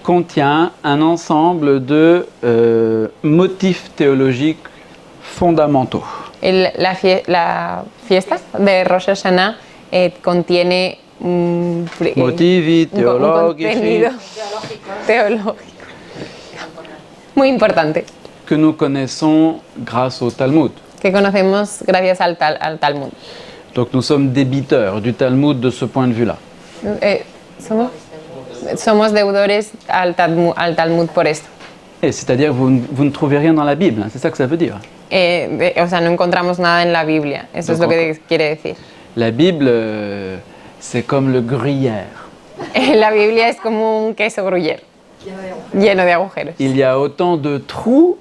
S1: contient un ensemble de motifs théologiques fondamentaux.
S2: La fiesta de Rosh Hashanah contiene
S1: Motivi
S2: un contenido
S1: teologici
S2: teológico muy importante
S1: que nous connaissons grâce au Talmud.
S2: que conocemos gracias al Talmud.
S1: Donc nous sommes débiteurs du Talmud de ce point de vue-là.
S2: Somos deudores al Talmud por esto.
S1: Et c'est-à-dire que vous ne trouvez rien dans la Bible, hein, c'est ça que ça veut dire.
S2: O sea, no encontramos nada en la Biblia. Eso es lo que quiere decir.
S1: La Bible, c'est comme le gruyère.
S2: La Biblia es como un queso gruyère, lleno de agujeros.
S1: Il y a autant de trous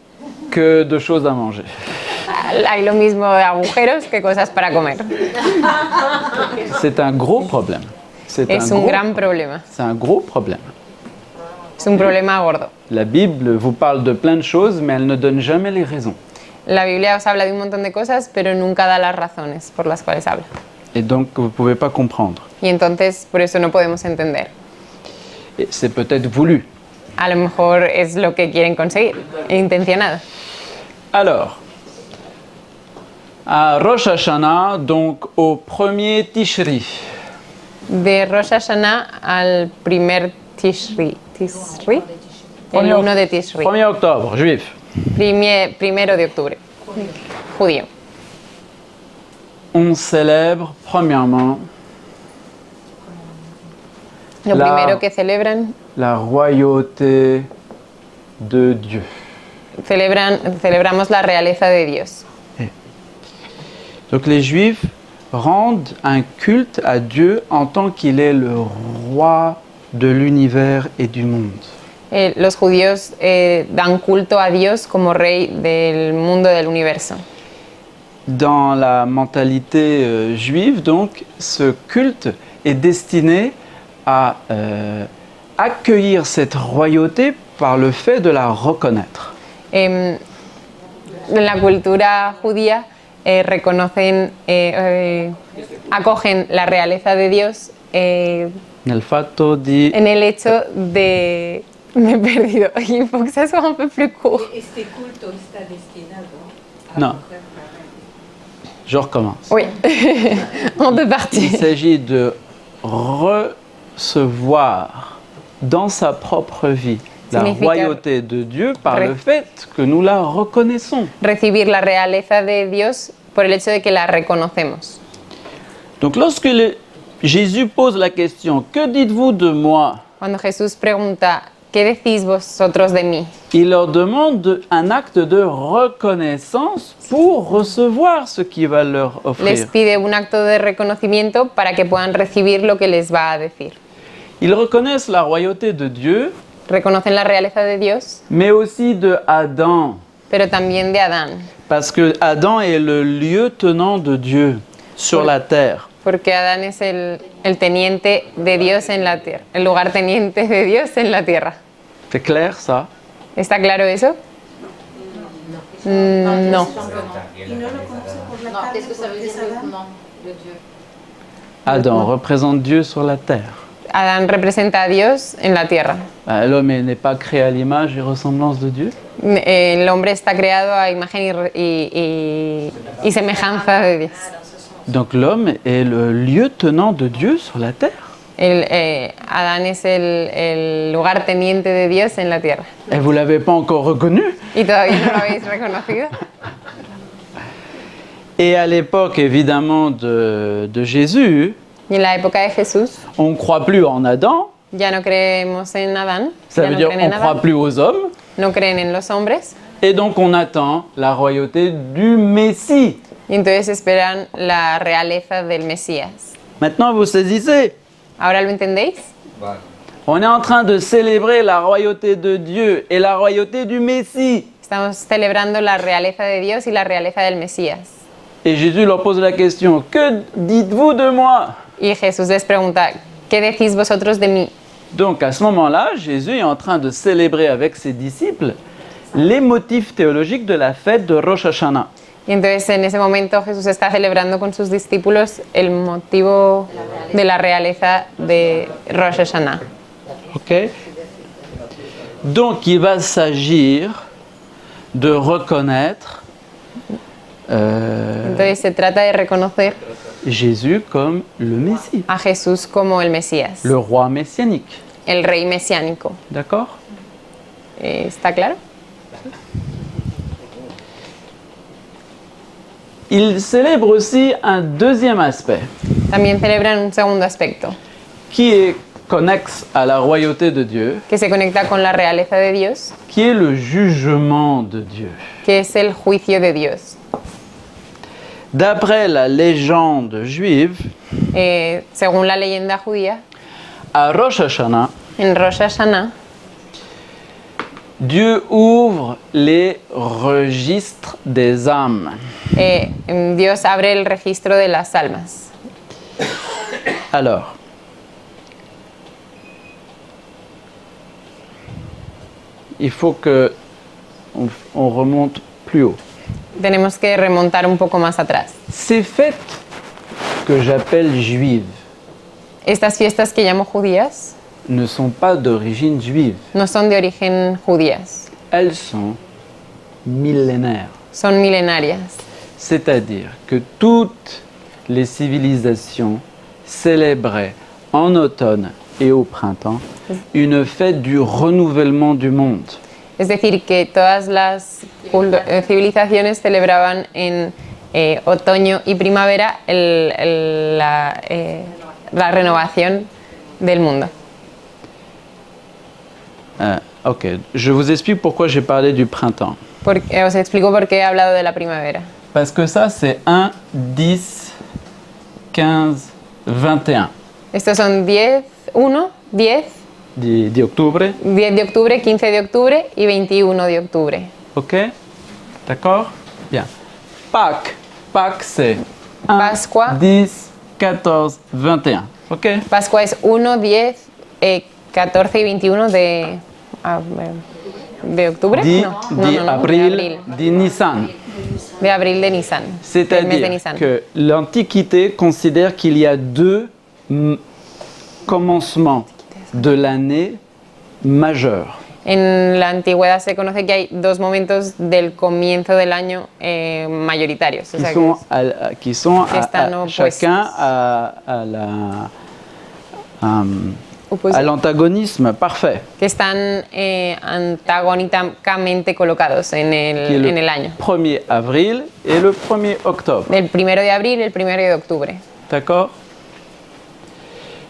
S1: que de choses à manger.
S2: Hay lo mismo de agujeros que cosas para comer.
S1: C'est un gros problème.
S2: Es un gran problema.
S1: C'est un gros problème.
S2: Es un problema gordo.
S1: La Bible vous parle de plein de choses, mais elle ne donne jamais les raisons.
S2: La Biblia os habla de un montón de cosas, pero nunca da las razones por las cuales habla.
S1: Et donc, vous ne pouvez pas comprendre.
S2: Y entonces, por eso no podemos entender.
S1: Et c'est peut-être voulu.
S2: A lo mejor es lo que quieren conseguir, intencionado.
S1: Alors, à Rosh Hashanah, donc au premier Tishri,
S2: De Rosh Hashanah al primer Tishri, el 1 de Tishri,
S1: 1er octobre, juif.
S2: primero de octubre, judío.
S1: On célèbre premièrement
S2: Lo primero que celebran,
S1: la royauté de Dieu.
S2: celebramos la realeza de Dios.
S1: Donc les Juifs rendent un culte à Dieu en tant qu'il est le roi de l'univers et du monde.
S2: Los judíos dan culto a Dios como rey del mundo, del universo.
S1: dans la mentalité juive, donc, ce culte est destiné à accueillir cette royauté par le fait de la reconnaître.
S2: En la cultura judía acogen la realeza de Dios
S1: Nel fatto di
S2: en el hecho de... Me he perdido. Il faut que ça soit un peu plus court.
S3: Este culto está destinado a
S1: No.
S3: acoger la reina.
S1: Je recommence.
S2: Oui, en deux
S1: Il
S2: parties.
S1: s'agit de recevoir dans sa propre vie la
S2: Significa-
S1: royauté de Dieu par
S2: Re-
S1: le fait que nous la reconnaissons.
S2: Recibir la realeza de Dios por el hecho de que la reconocemos.
S1: Donc lorsque Jésus pose la question « Que dites-vous de moi ?»,
S2: Cuando Jesús pregunta, ¿qué decís vosotros de mí?
S1: il leur demande un acte de reconnaissance pour recevoir ce qu'il va leur
S2: Les
S1: offrir.
S2: pide un acto de reconocimiento para que puedan recibir lo que les va a decir.
S1: Ils reconnaissent la royauté de Dieu,
S2: Reconocen la realeza de Dios,
S1: mais aussi de Adam,
S2: pero también de Adán,
S1: parce que Adam est le lieu tenant de Dieu sur la terre.
S2: porque Adán es el teniente de Dios en la tierra, el lugarteniente de Dios en la tierra.
S1: C'est clair ça?
S2: ¿Está claro eso? No.
S3: Non, qu'est-ce que ça veut dire le nom de Dieu?
S1: Adam représente Dieu sur la terre.
S2: Adán representa a Dios en la tierra.
S1: L'homme n'est pas créé à l'image et ressemblance de Dieu.
S2: El hombre está creado a imagen y semejanza de Dios.
S1: Donc l'homme est le lieu tenant de Dieu sur la terre.
S2: Adán es el lugarteniente de Dios en la tierra.
S1: Et vous ne l'avez pas encore reconnu?
S2: ¿Y todavía no lo habéis reconocido?
S1: Et à l'époque évidemment de Jésus,
S2: Y en la época de Jesús
S1: on ne croit plus en Adam,
S2: ya no creemos en Adán,
S1: ça
S2: ya
S1: veut
S2: no
S1: dire
S2: creen
S1: on
S2: en
S1: ne croit
S2: Adán,
S1: plus aux hommes,
S2: no creen en los hombres,
S1: et donc on attend la royauté du Messie.
S2: y entonces esperan la realeza del Mesías.
S1: Maintenant vous saisissez,
S2: ¿Ahora lo entendéis?
S1: on est en train de célébrer la royauté de Dieu et la royauté du Messie.
S2: Estamos celebrando la realeza de Dios y la realeza del Mesías.
S1: Et Jésus leur pose la question, que dites-vous de moi?
S2: Y Jesús les pregunta, ¿qué decís vosotros de mí?
S1: Donc à ce moment-là, Jésus est en train de célébrer avec ses disciples les motifs théologiques de la fête de Rosh Hashanah.
S2: Y entonces en ese momento Jesús está celebrando con sus discípulos el motivo de la realeza de Rosh Hashanah.
S1: Ok? Donc il va s'agir de reconnaître
S2: Entonces se trata de reconocer
S1: Jésus comme le Messie,
S2: a Jesús como el Mesías,
S1: le roi messianique.
S2: el rey mesiánico.
S1: D'accord?
S2: ¿Está claro?
S1: Il célèbre aussi un deuxième aspect
S2: También celebran un segundo aspecto,
S1: qui est connexe à la royauté de Dieu,
S2: que se conecta con la realeza de Dios,
S1: qui est le jugement de Dieu.
S2: que es el juicio de Dios.
S1: D'après la légende juive,
S2: Según la leyenda judía,
S1: à Rosh Hashanah,
S2: en Rosh Hashanah,
S1: Dieu ouvre les registres des âmes.
S2: Dios abre el registro de las almas.
S1: Alors, il faut que on remonte plus haut.
S2: Tenemos que remontar un poco más atrás.
S1: Ces fêtes que j'appelle juives
S2: Estas fiestas que llamo judías
S1: ne sont pas d'origine juive.
S2: no son de origen judías,
S1: Elles sont millénaires.
S2: son milenarias.
S1: C'est-à-dire que toutes les civilisations célébraient en automne et au printemps une fête du renouvellement du monde.
S2: Es decir, que todas las civilizaciones celebraban en otoño y primavera la renovación del mundo.
S1: Ok, je vous explique pourquoi j'ai parlé du printemps.
S2: Os explico por qué he hablado de la primavera.
S1: Parce que ça, c'est 1, 10, 15, 21
S2: Estos son 10, 1, 10,
S1: de octubre.
S2: 10 de octubre, 15 de octubre y 21 de octubre.
S1: Ok? D'accord? Bien. Pâques. Pâques, c'est 1,
S2: Pascua.
S1: 10, 14, 21. Ok?
S2: Pascua es 1, 10, 14 y 21 de octubre.
S1: 10,
S2: No,
S1: 10
S2: de
S1: avril,
S2: abril.
S1: 10 Nissan.
S2: De abril de Nisan. Del mes de
S1: C'est-à-dire
S2: Nisan.
S1: que l'Antiquité considère qu'il y a deux commencements de l'année majeurs.
S2: En la antigüedad se conoce que hay dos momentos del comienzo del año mayoritarios. O sea,
S1: Qui sont
S2: que están opuestos.
S1: chacun à l'antagonisme parfait,
S2: que están antagónicamente colocados en
S1: qui est
S2: el año.
S1: 1er avril et le 1er octobre.
S2: El 1 de abril y el 1 de octubre.
S1: D'accord?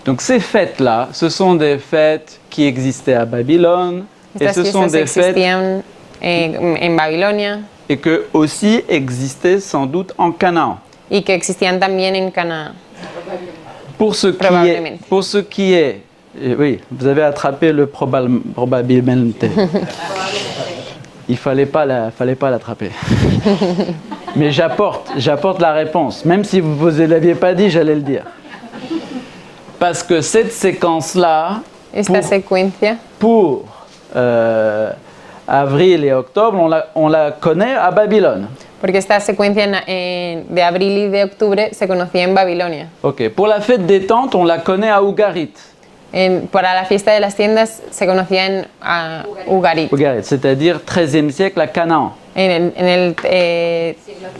S1: Donc ces fêtes-là, ce sont des fêtes qui existaient à Babylone, et
S2: Estas
S1: ce sont
S2: fiestas
S1: des fêtes
S2: existían en Babilonia
S1: et que aussi existaient sans doute en Canaan.
S2: y que existían también en Canaán.
S1: Pour ce qui est, oui, vous avez attrapé le probablement. Il fallait pas l'attraper. Mais j'apporte la réponse. Même si vous ne l'aviez pas dit, j'allais le dire. Parce que cette séquence-là,
S2: Esta secuencia,
S1: pour avril et octobre, on la connaît à Babylone.
S2: porque esta secuencia de abril y de octubre se conocía en Babilonia.
S1: Ok. Pour la fête des tentes, on la connaît à Ugarit.
S2: Para la fiesta de las tiendas se conocía en Ugarit,
S1: Ugarit, c'est-à-dire 13e siècle à Canaan.
S2: en el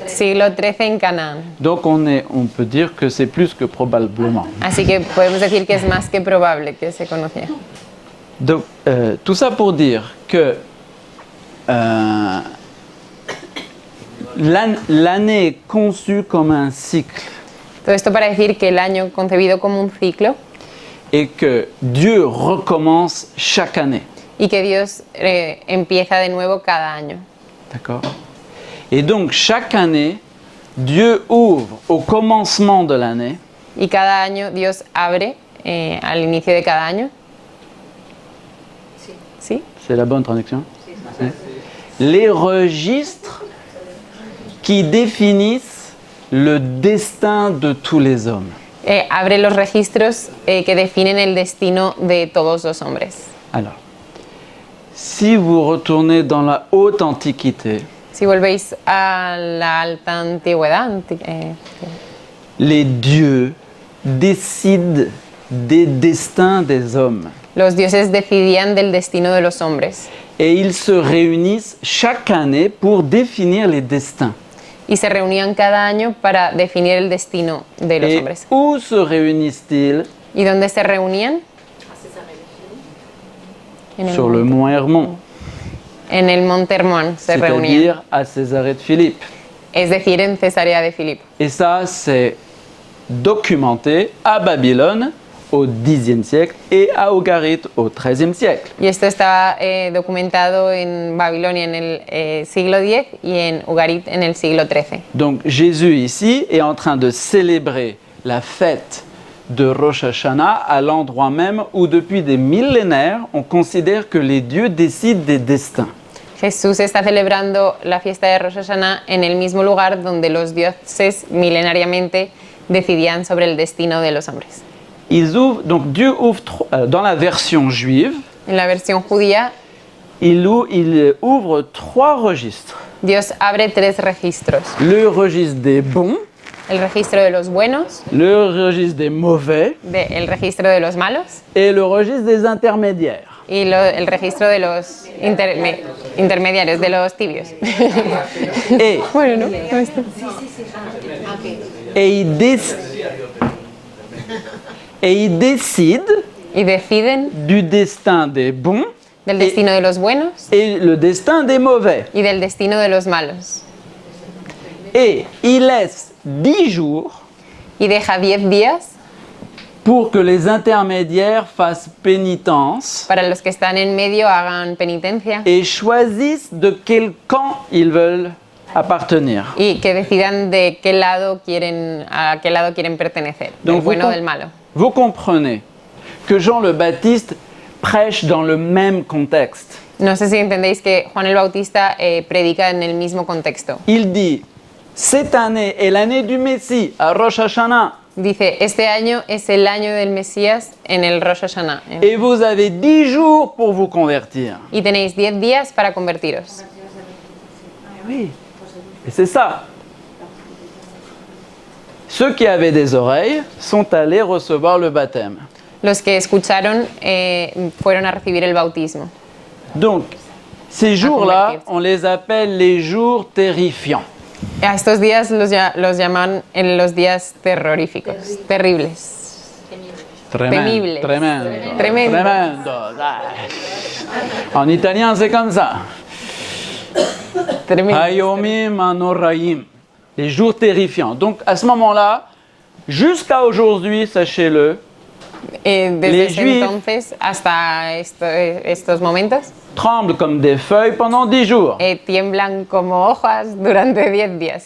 S2: siglo XIII en Canaán.
S1: Donc on peut dire que c'est plus que probablement.
S2: Así que podemos decir que es más que probable que se conocía.
S1: Donc tout ça pour dire que l'année est conçue comme un cycle
S2: Todo esto para decir que el año concebido como un ciclo
S1: et que Dieu recommence chaque année.
S2: y que Dios empieza de nuevo cada año.
S1: D'accord? Et donc chaque année, Dieu ouvre au commencement de l'année
S2: Y cada año Dios abre al inicio de cada año. ¿Sí?
S1: c'est la bonne traduction, les registres qui définissent le destin de tous les hommes.
S2: Abre los registros que definen el destino de todos los hombres.
S1: Alors, si vous retournez dans la haute antiquité,
S2: Si volvéis a la alta antigüedad,
S1: les dieux décident des destins des hommes
S2: los dioses decidían del destino de los hombres
S1: et ils se réunissent chaque année pour définir les destins.
S2: y se reunían cada año para definir el destino de los
S1: Et
S2: hombres.
S1: où se réunissent-ils?
S2: ¿Y dónde se reunían? En el
S1: Sur le
S2: monte.
S1: mont Hermon,
S2: En el Monte Hermón se reunían,
S1: c'est-à-dire à Césarée de Philippe.
S2: es decir, en Cesarea de Filipo.
S1: Et ça, c'est documenté à Babylone au Xe siècle et à Ugarit au XIIIe siècle.
S2: Y esto está documentado en Babilonia en el siglo X y en Ugarit en el siglo XIII.
S1: Donc Jésus ici est en train de célébrer la fête de Rosh Hashanah à l'endroit même où depuis des millénaires on considère que les dieux décident des destins.
S2: Jesús está celebrando la fiesta de Rosh Hashanah en el mismo lugar donde los dioses milenariamente decidían sobre el destino de los hombres.
S1: Donc Dieu ouvre, dans la version juive,
S2: En la versión judía,
S1: il ouvre 3 registres.
S2: Dios abre 3 registros.
S1: Le registre des bons,
S2: El registro de los buenos,
S1: le registre des mauvais
S2: el registro de los malos
S1: et le registre des intermédiaires.
S2: y el registro de los intermediarios, de los tibios.
S1: Et,
S2: Bueno, ¿no? No está.
S1: et il décide
S2: Y deciden
S1: du destin des bons
S2: del destino de los buenos
S1: et le destin des mauvais.
S2: y del destino de los malos.
S1: Et il laisse 10 jours
S2: Y deja 10 días
S1: pour que les intermédiaires fassent pénitence
S2: para los que están en medio hagan penitencia
S1: et choisissent de quel camp ils veulent appartenir.
S2: y que decidan de qué lado a qué lado quieren pertenecer, del bueno o del malo.
S1: Vous comprenez que Jean le Baptiste prêche dans le même contexte.
S2: No sé si entendéis que Juan el Bautista predica en el mismo contexto.
S1: Il dit cette année est l'année du Messie à Rosh Hashanah.
S2: Dice, este año es el año del Mesías en el Rosh Hashanah.
S1: Et vous avez 10 jours pour vous convertir.
S2: Y tenéis 10 días para convertiros.
S1: Oui. Et c'est ça. Ceux qui avaient des oreilles sont allés recevoir le baptême.
S2: Los que escucharon fueron a recibir el bautismo.
S1: Donc, ces jours-là, on les appelle les jours terrifiants.
S2: A estos días los llaman en los días terroríficos, terribles. Temibles.
S1: Tremendo.
S2: Tremendo.
S1: Tremendo. Ah. En italien, c'est comme ça.
S2: Tremendo.
S1: Hayomim Anoraim. Les jours terrifiants. Donc, à ce moment-là, jusqu'à aujourd'hui, sachez-le,
S2: Desde
S1: les
S2: ese
S1: Juifs
S2: entonces hasta estos momentos
S1: tremblent comme des feuilles pendant 10 jours
S2: tiemblan como hojas durante 10 días.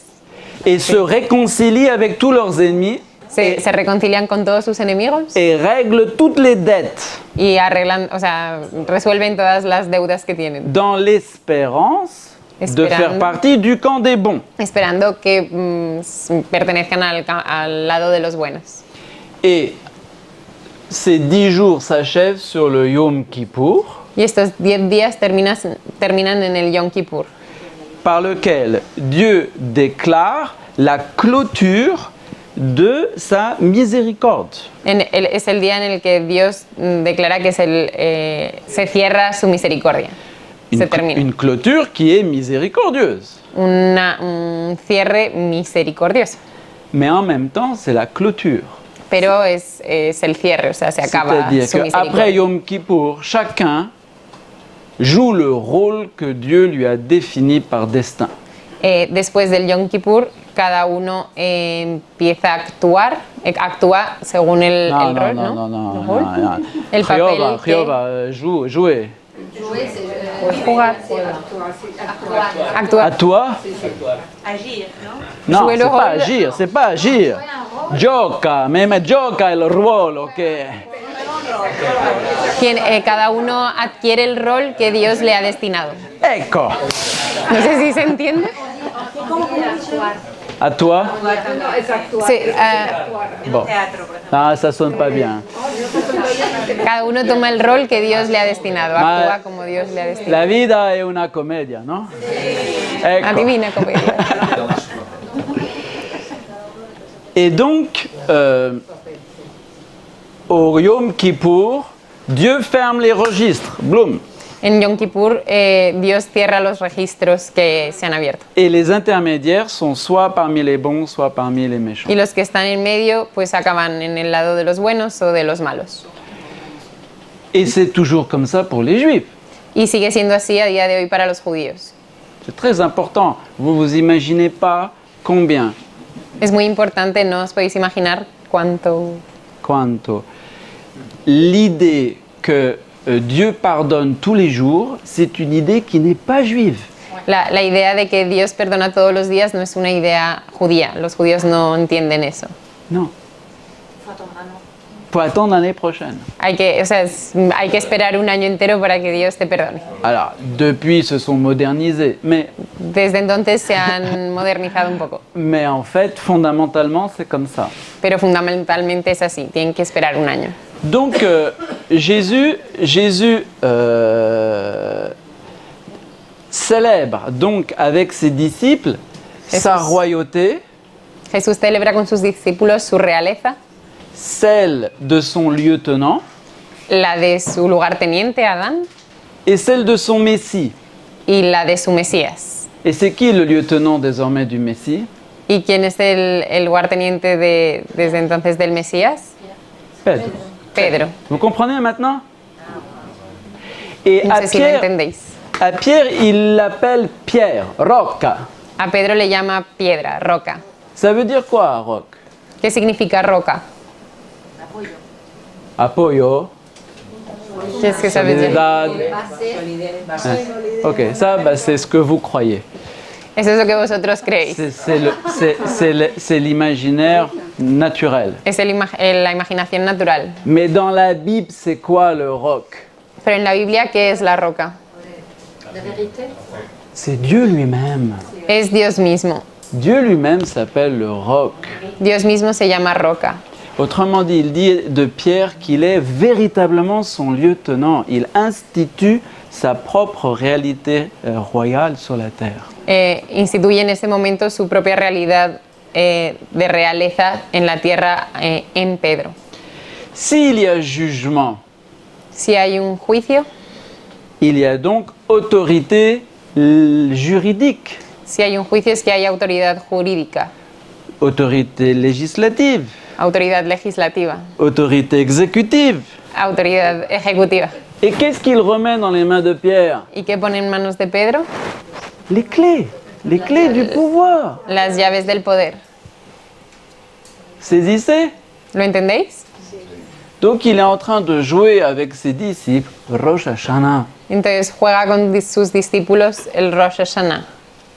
S1: et se réconcilient avec tous leurs ennemis
S2: Se reconcilian con todos sus enemigos
S1: et règlent toutes les dettes
S2: y arreglan, o sea, resuelven todas las deudas que tienen,
S1: dans l'espérance de
S2: Esperando.
S1: faire partie du camp des bons.
S2: esperando que pertenezcan al lado de los buenos.
S1: Et ces 10 jours s'achèvent sur le Yom Kippour,
S2: Y estos 10 días terminan en el Yom Kippur,
S1: par lequel Dieu déclare la clôture de sa miséricorde.
S2: es el día en el que Dios declara que se cierra su misericordia, se termina.
S1: Une clôture qui est miséricordieuse.
S2: Un cierre misericordioso,
S1: Mais en même temps, c'est la clôture.
S2: pero es el cierre, o sea, se acaba
S1: C'est-à-dire
S2: su
S1: qu'après
S2: misericordia.
S1: Yom Kippour, chacun joue le rôle que Dieu lui a défini par destin.
S2: Después del Yom Kippur, cada uno empieza a actúa según el rol, ¿no? El rol. El papel que-
S1: Jehovah, jouer.
S3: Jouer, c'est
S2: Jugar.
S1: À
S2: Actuar.
S1: toi?
S4: Agir, non?
S1: Non,
S2: Jouer
S1: c'est
S2: le
S1: pas
S2: rôle.
S1: agir, c'est pas agir. Gioca, mais gioca il ruolo, ok?
S2: Cada uno adquiere el rol que Dios le ha destinado.
S1: Ecco,
S2: No sé si se entiende.
S1: à toi?
S3: non, c'est actuar.
S2: Sí,
S1: Bon,
S4: Teatro, por ejemplo.
S1: ah, ça sonne pas bien.
S2: cada uno toma el rol que Dios le ha destinado, actúa como Dios le ha destinado.
S1: La vida è una commedia, no? Ecco.
S2: Adivina cómo es.
S1: Et donc, au Yom Kippour, Dieu ferme les registres, bloom.
S2: En Yom Kippur, Dios cierra los registros que se han abierto.
S1: Et les intermédiaires sont soit parmi les bons, soit parmi les méchants.
S2: Y los que están en medio, pues acaban en el lado de los buenos o de los malos.
S1: Et c'est toujours comme ça pour les juifs.
S2: Y sigue siendo así a día de hoy para los judíos.
S1: C'est très important. Vous vous imaginez pas combien,
S2: Es muy importante, no os podéis imaginar cuánto.
S1: quanto. L'idée que Dieu pardonne tous les jours, c'est une idée qui n'est pas juive.
S2: La idea de que Dios perdona todos los días no es una idea judía. Los judíos no entienden eso.
S1: Non.
S4: Faut attendre un an.
S1: Faut attendre l'année prochaine.
S2: Hay que esperar un año entero para que Dios te perdone.
S1: Alors, depuis, ils se sont modernisés.
S2: Desde entonces se han modernizado un poco.
S1: Mais en fait, fondamentalement, c'est comme ça.
S2: Pero fundamentalmente es así. Tienen que esperar un año.
S1: Donc, Jésus célèbre donc avec ses disciples sa
S2: Jesús.
S1: royauté,
S2: Jesús celebra con sus discípulos su realeza,
S1: celle de son lieutenant
S2: la de su lugarteniente Adán
S1: et celle de son Messie.
S2: y la de su Mesías.
S1: Et c'est qui le lieutenant désormais du Messie?
S2: ¿Y quién es el lugarteniente desde entonces del Mesías?
S1: Pedro.
S2: Pedro.
S1: Vous comprenez maintenant? Et
S2: No sé si lo entendéis.
S1: à Pierre, il l'appelle Pierre, Rocca.
S2: A Pedro le llama piedra, roca.
S1: Ça veut dire quoi, roc?
S2: ¿Qué significa roca?
S1: Apoyo.
S2: Qu'est-ce que ça veut dire?
S1: Solidad. Ok, ça, bah, c'est ce que vous croyez.
S2: Eso es lo que vosotros creéis.
S1: C'est l'imaginaire naturel.
S2: Es la imaginación natural.
S1: Mais dans la Bible, c'est quoi le roc?
S2: Pero en la Biblia, ¿qué es la roca?
S3: La vérité.
S1: C'est Dieu lui-même.
S2: Es Dios mismo.
S1: Dieu lui-même s'appelle le roc.
S2: Dios mismo se llama roca.
S1: Autrement dit, il dit de Pierre qu'il est véritablement son lieutenant. Il institue sa propre réalité royale sur la terre.
S2: Instituye en ese momento su propia realidad de realeza en la tierra en Pedro.
S1: S'il y a jugement,
S2: Si hay un juicio,
S1: il y a donc autorité juridique,
S2: si hay un juicio es que hay autoridad jurídica,
S1: autorité législative,
S2: autoridad legislativa,
S1: autorité exécutive.
S2: autoridad ejecutiva.
S1: Et qu'est-ce qu'il remet dans les mains de Pierre?
S2: ¿Y qué pone en manos de Pedro?
S1: Les clés du pouvoir.
S2: Las llaves del poder.
S1: Saisissez?
S2: ¿Lo entendéis?
S1: Donc il est en train de jouer avec ses disciples Rosh Hashanah.
S2: Entonces juega con sus discípulos el Rosh Hashanah.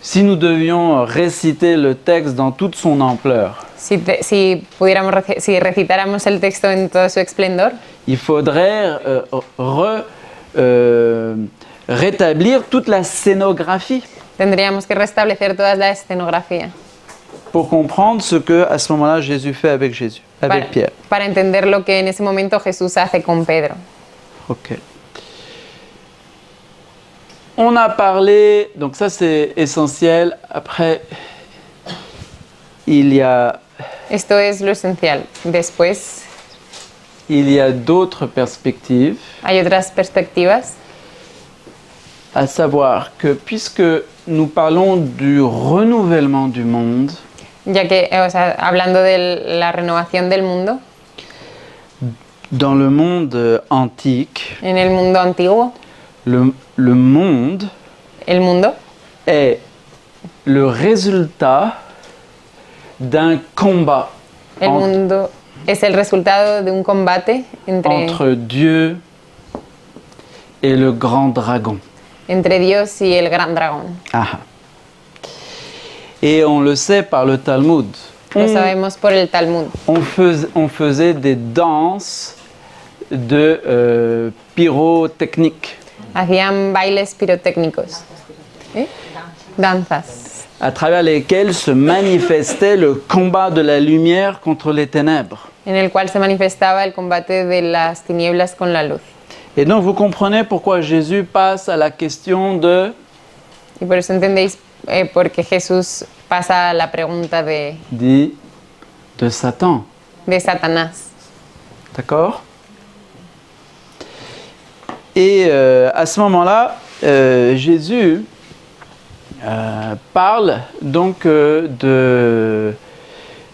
S1: Si nous devions réciter le texte dans toute son ampleur,
S2: Si recitáramos el texto en todo su esplendor,
S1: il faudrait rétablir toute la scénographie
S2: tendríamos que restablecer toda la escenografía
S1: pour comprendre ce que à ce moment-là Jésus fait avec Pierre.
S2: para entender lo que en ese momento Jesús hace con Pedro.
S1: Ok. On a parlé, donc ça c'est essentiel. Après, il y a
S2: Esto es lo esencial. Después
S1: d'autres perspectives,
S2: hay otras perspectivas,
S1: à savoir que puisque nous parlons du renouvellement du monde,
S2: ya que, hablando de la renovación del mundo,
S1: dans le monde antique,
S2: en el mundo antiguo,
S1: le monde
S2: el mundo
S1: est le résultat d'un combat
S2: El mundo es el resultado de un combate
S1: entre Dieu et le grand dragon.
S2: entre Dios y el gran dragón.
S1: Ah. Et on le sait par le Talmud.
S2: Lo sabemos por el Talmud.
S1: On faisait des danses de pyrotechnique
S2: Hacían bailes pirotécnicos. Danzas.
S1: à travers lesquelles se manifestait le combat de la lumière contre les ténèbres.
S2: En el cual se manifestaba el combate de las tinieblas con la luz.
S1: Et donc vous comprenez pourquoi Jésus passe à la question de
S2: Y por eso entendéis porque Jesús pasa a la pregunta de
S1: Satan.
S2: Satanás.
S1: D'accord? Et à ce moment-là, Jésus parle donc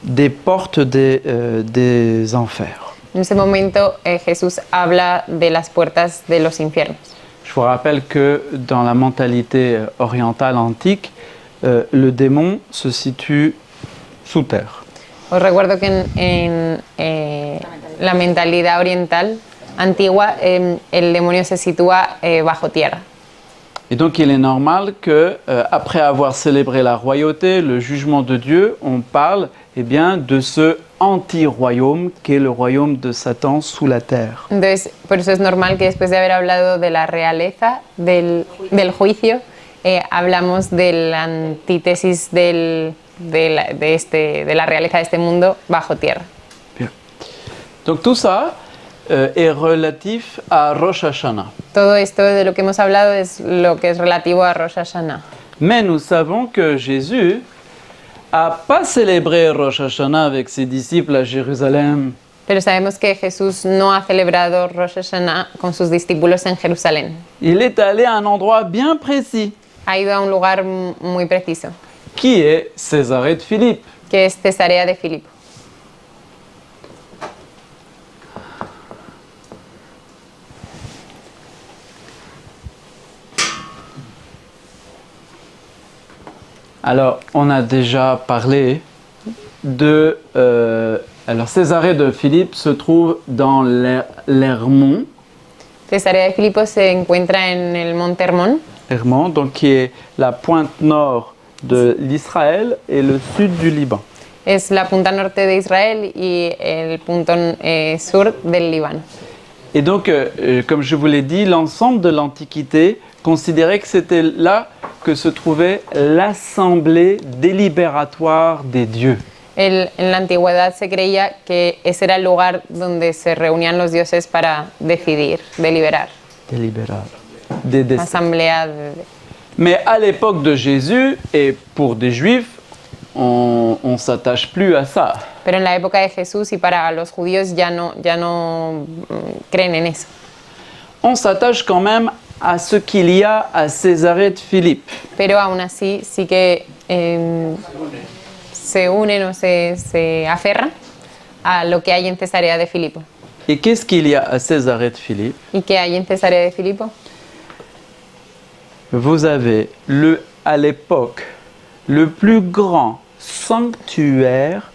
S1: des portes des enfers.
S2: En ese momento Jesús habla de las puertas de los infiernos.
S1: Je vous rappelle que dans la mentalité orientale antique, le démon se situe sous terre.
S2: Os recuerdo que en la mentalidad oriental antigua el demonio se sitúa bajo tierra.
S1: Et donc il est normal que après avoir célébré la royauté, le jugement de Dieu, on parle de ce anti-royaume qui est le royaume de Satan sous la terre.
S2: Entonces, por eso es normal que después de haber hablado de la realeza, del juicio, hablamos de la antítesis de la realeza de este mundo bajo tierra.
S1: Bien. Donc tout ça est relatif à Rosh Hashanah.
S2: Todo esto de lo que hemos hablado es lo que es relativo a Rosh Hashanah.
S1: Mais nous savons que Jésus n'a pas célébré Rosh Hashanah avec ses disciples à Jérusalem.
S2: Pero sabemos que Jesús no ha celebrado Rosh Hashanah con sus discípulos en Jerusalén.
S1: Il est allé à un endroit bien précis,
S2: Ha ido a un lugar muy preciso,
S1: qui est Césarée de Philippe.
S2: que es Cesarea de Filipo.
S1: Alors, on a déjà parlé de... alors, Césarée de Philippe se trouve dans l'Hermon.
S2: Cesarea de Filipo se encuentra en el Monte Hermón,
S1: Hermon, donc qui est la pointe nord de l'Israël et le sud du Liban.
S2: es la punta norte de Israel y el punto sur del Líbano.
S1: Et donc, comme je vous l'ai dit, l'ensemble de l'Antiquité considérait que c'était là que se trouvait l'assemblée délibératoire des dieux.
S2: En la antigüedad se creía que ese era el lugar donde se reunían los dioses para decidir, deliberar.
S1: Délibérar. Des destins.
S2: Asamblea.
S1: Mais à l'époque de Jésus, et pour des juifs, on ne s'attache plus à ça.
S2: Pero en la época de Jesús y para los judíos ya no creen en eso.
S1: On s'attache quand même à ce qu'il y a à Césarée de Philippe.
S2: Pero aún así sí que se unen o se aferran a lo que hay en Cesarea de Filipo.
S1: Et qu'est-ce qu'il y a à Césarée de Philippe?
S2: ¿Y qué hay en Cesarea de Filipo?
S1: Vous avez à l'époque le plus grand sanctuaire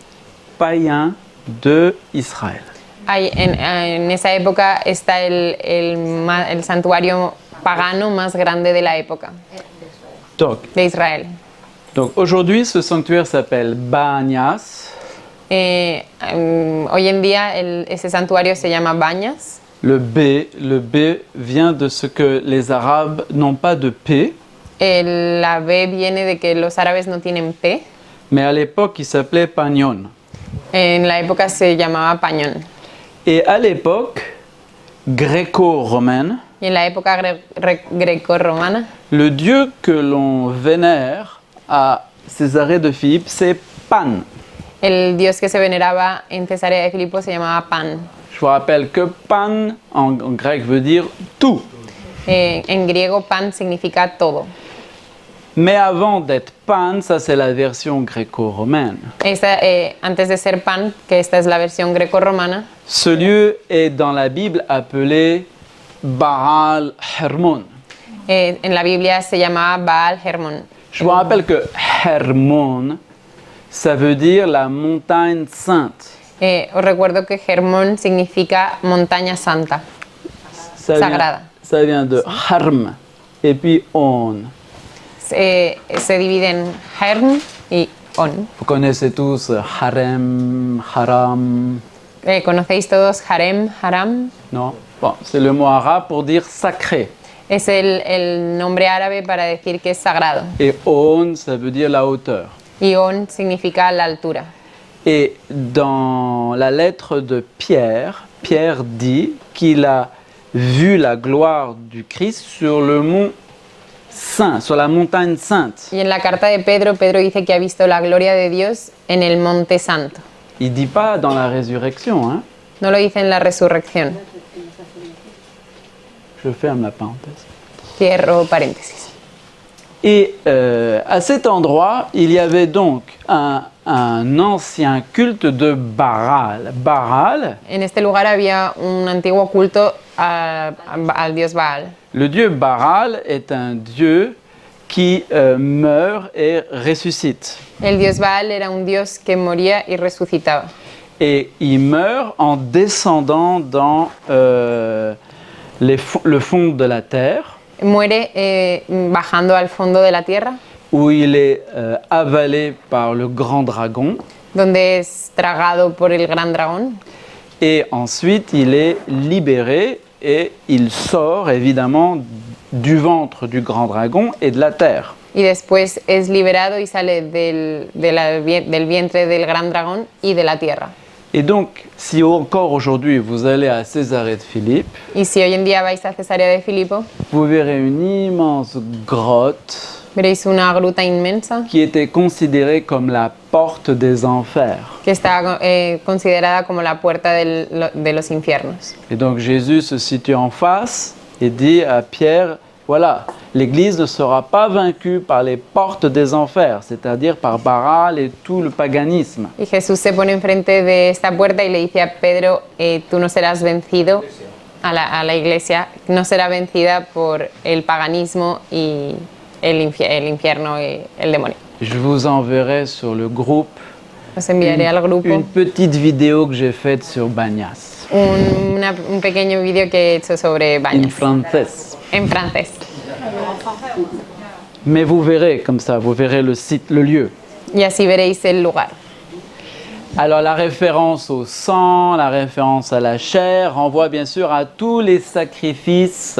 S1: païen de Israël.
S2: En esa época está el santuario pagano más grande de la época de Israel.
S1: Donc aujourd'hui, ce sanctuaire s'appelle Banias.
S2: Hoy en día ese santuario se llama Bañas.
S1: Le B vient de ce que les Arabes n'ont pas de P.
S2: La B viene de que los árabes no tienen P.
S1: Mais à l'époque, il s'appelait Pagnon.
S2: En la época se llamaba Pañón.
S1: Et à l'époque gréco-romaine,
S2: Y en la época greco-romana,
S1: le dieu que l'on vénère à Césarée de Philippe, c'est Pan.
S2: el dios que se veneraba en Cesarea de Filipo se llamaba Pan.
S1: Je vous rappelle que Pan en grec veut dire tout.
S2: En griego, Pan significa todo.
S1: Mais avant d'être Pan, ça c'est la version gréco-romaine.
S2: Antes de ser Pan, que esta es la versión greco-romana,
S1: Ce lieu est dans la Bible appelé Baal Hermon.
S2: en la Biblia se llamaba Baal Hermon.
S1: Je vous rappelle que Hermon, ça veut dire la montagne sainte.
S2: Os recuerdo que Hermón significa montaña santa, sagrada.
S1: Ça vient de Harm et puis On.
S2: Se divide en Herm y On.
S1: Vous connaissez tous Harem, Haram,
S2: ¿Conocéis todos Harem, Haram?
S1: non? Bon, c'est le mot arabe pour dire sacré.
S2: Es el nombre árabe para decir que es sagrado.
S1: Et On, ça veut dire la hauteur.
S2: Y On significa la altura.
S1: Et dans la lettre de Pierre, Pierre dit qu'il a vu la gloire du Christ sur le mont Saint, sur la montagne sainte.
S2: Y en la carta de Pedro, Pedro dice que ha visto la gloria de Dios en el monte santo.
S1: Il ne dit pas dans la résurrection, hein?
S2: No lo dice en la resurrección.
S1: Je ferme la parenthèse.
S2: Cierro paréntesis.
S1: Et à cet endroit, il y avait donc un ancien culte de Baal. Baal,
S2: En este lugar había un antiguo culto al dios Baal.
S1: le dieu Baal est un dieu qui meurt et ressuscite.
S2: El dios Baal era un dios que moría y resucitaba.
S1: Et il meurt en descendant dans le fond de la terre,
S2: Muere bajando al fondo de la tierra,
S1: où il est avalé par le grand dragon.
S2: donde es tragado por el gran dragón.
S1: Et ensuite, il est libéré et il sort évidemment du ventre du grand dragon et de la terre.
S2: Y después es liberado y sale del vientre del gran dragón y de la tierra.
S1: Et donc, si encore aujourd'hui vous allez à Césarée de Philippe,
S2: Y si hoy en día vais a Cesarea de Filipo,
S1: vous verrez une immense grotte
S2: veréis una gruta inmensa
S1: qui était considérée comme la porte des enfers.
S2: que está considerada como la puerta de los infiernos.
S1: Et donc Jésus se situe en face et dit à Pierre, voilà, l'Église ne sera pas vaincue par les portes des enfers, c'est-à-dire par Baal et tout le paganisme.
S2: Y Jesús se pone enfrente de esta puerta y le dice a Pedro, tú no serás vencido, a la iglesia, no será vencida por el paganismo y el infierno y el demonio.
S1: Je vous enverrai sur le groupe
S2: Os enviaré al grupo
S1: une petite vidéo que j'ai faite sur Banias,
S2: un pequeño vídeo que he hecho sobre
S1: en
S2: Bañas,
S1: français.
S2: en francés.
S1: Mais vous verrez comme ça, vous verrez le site, le lieu.
S2: Y así veréis el lugar.
S1: Alors la référence au sang, la référence à la chair renvoie bien sûr à tous les sacrifices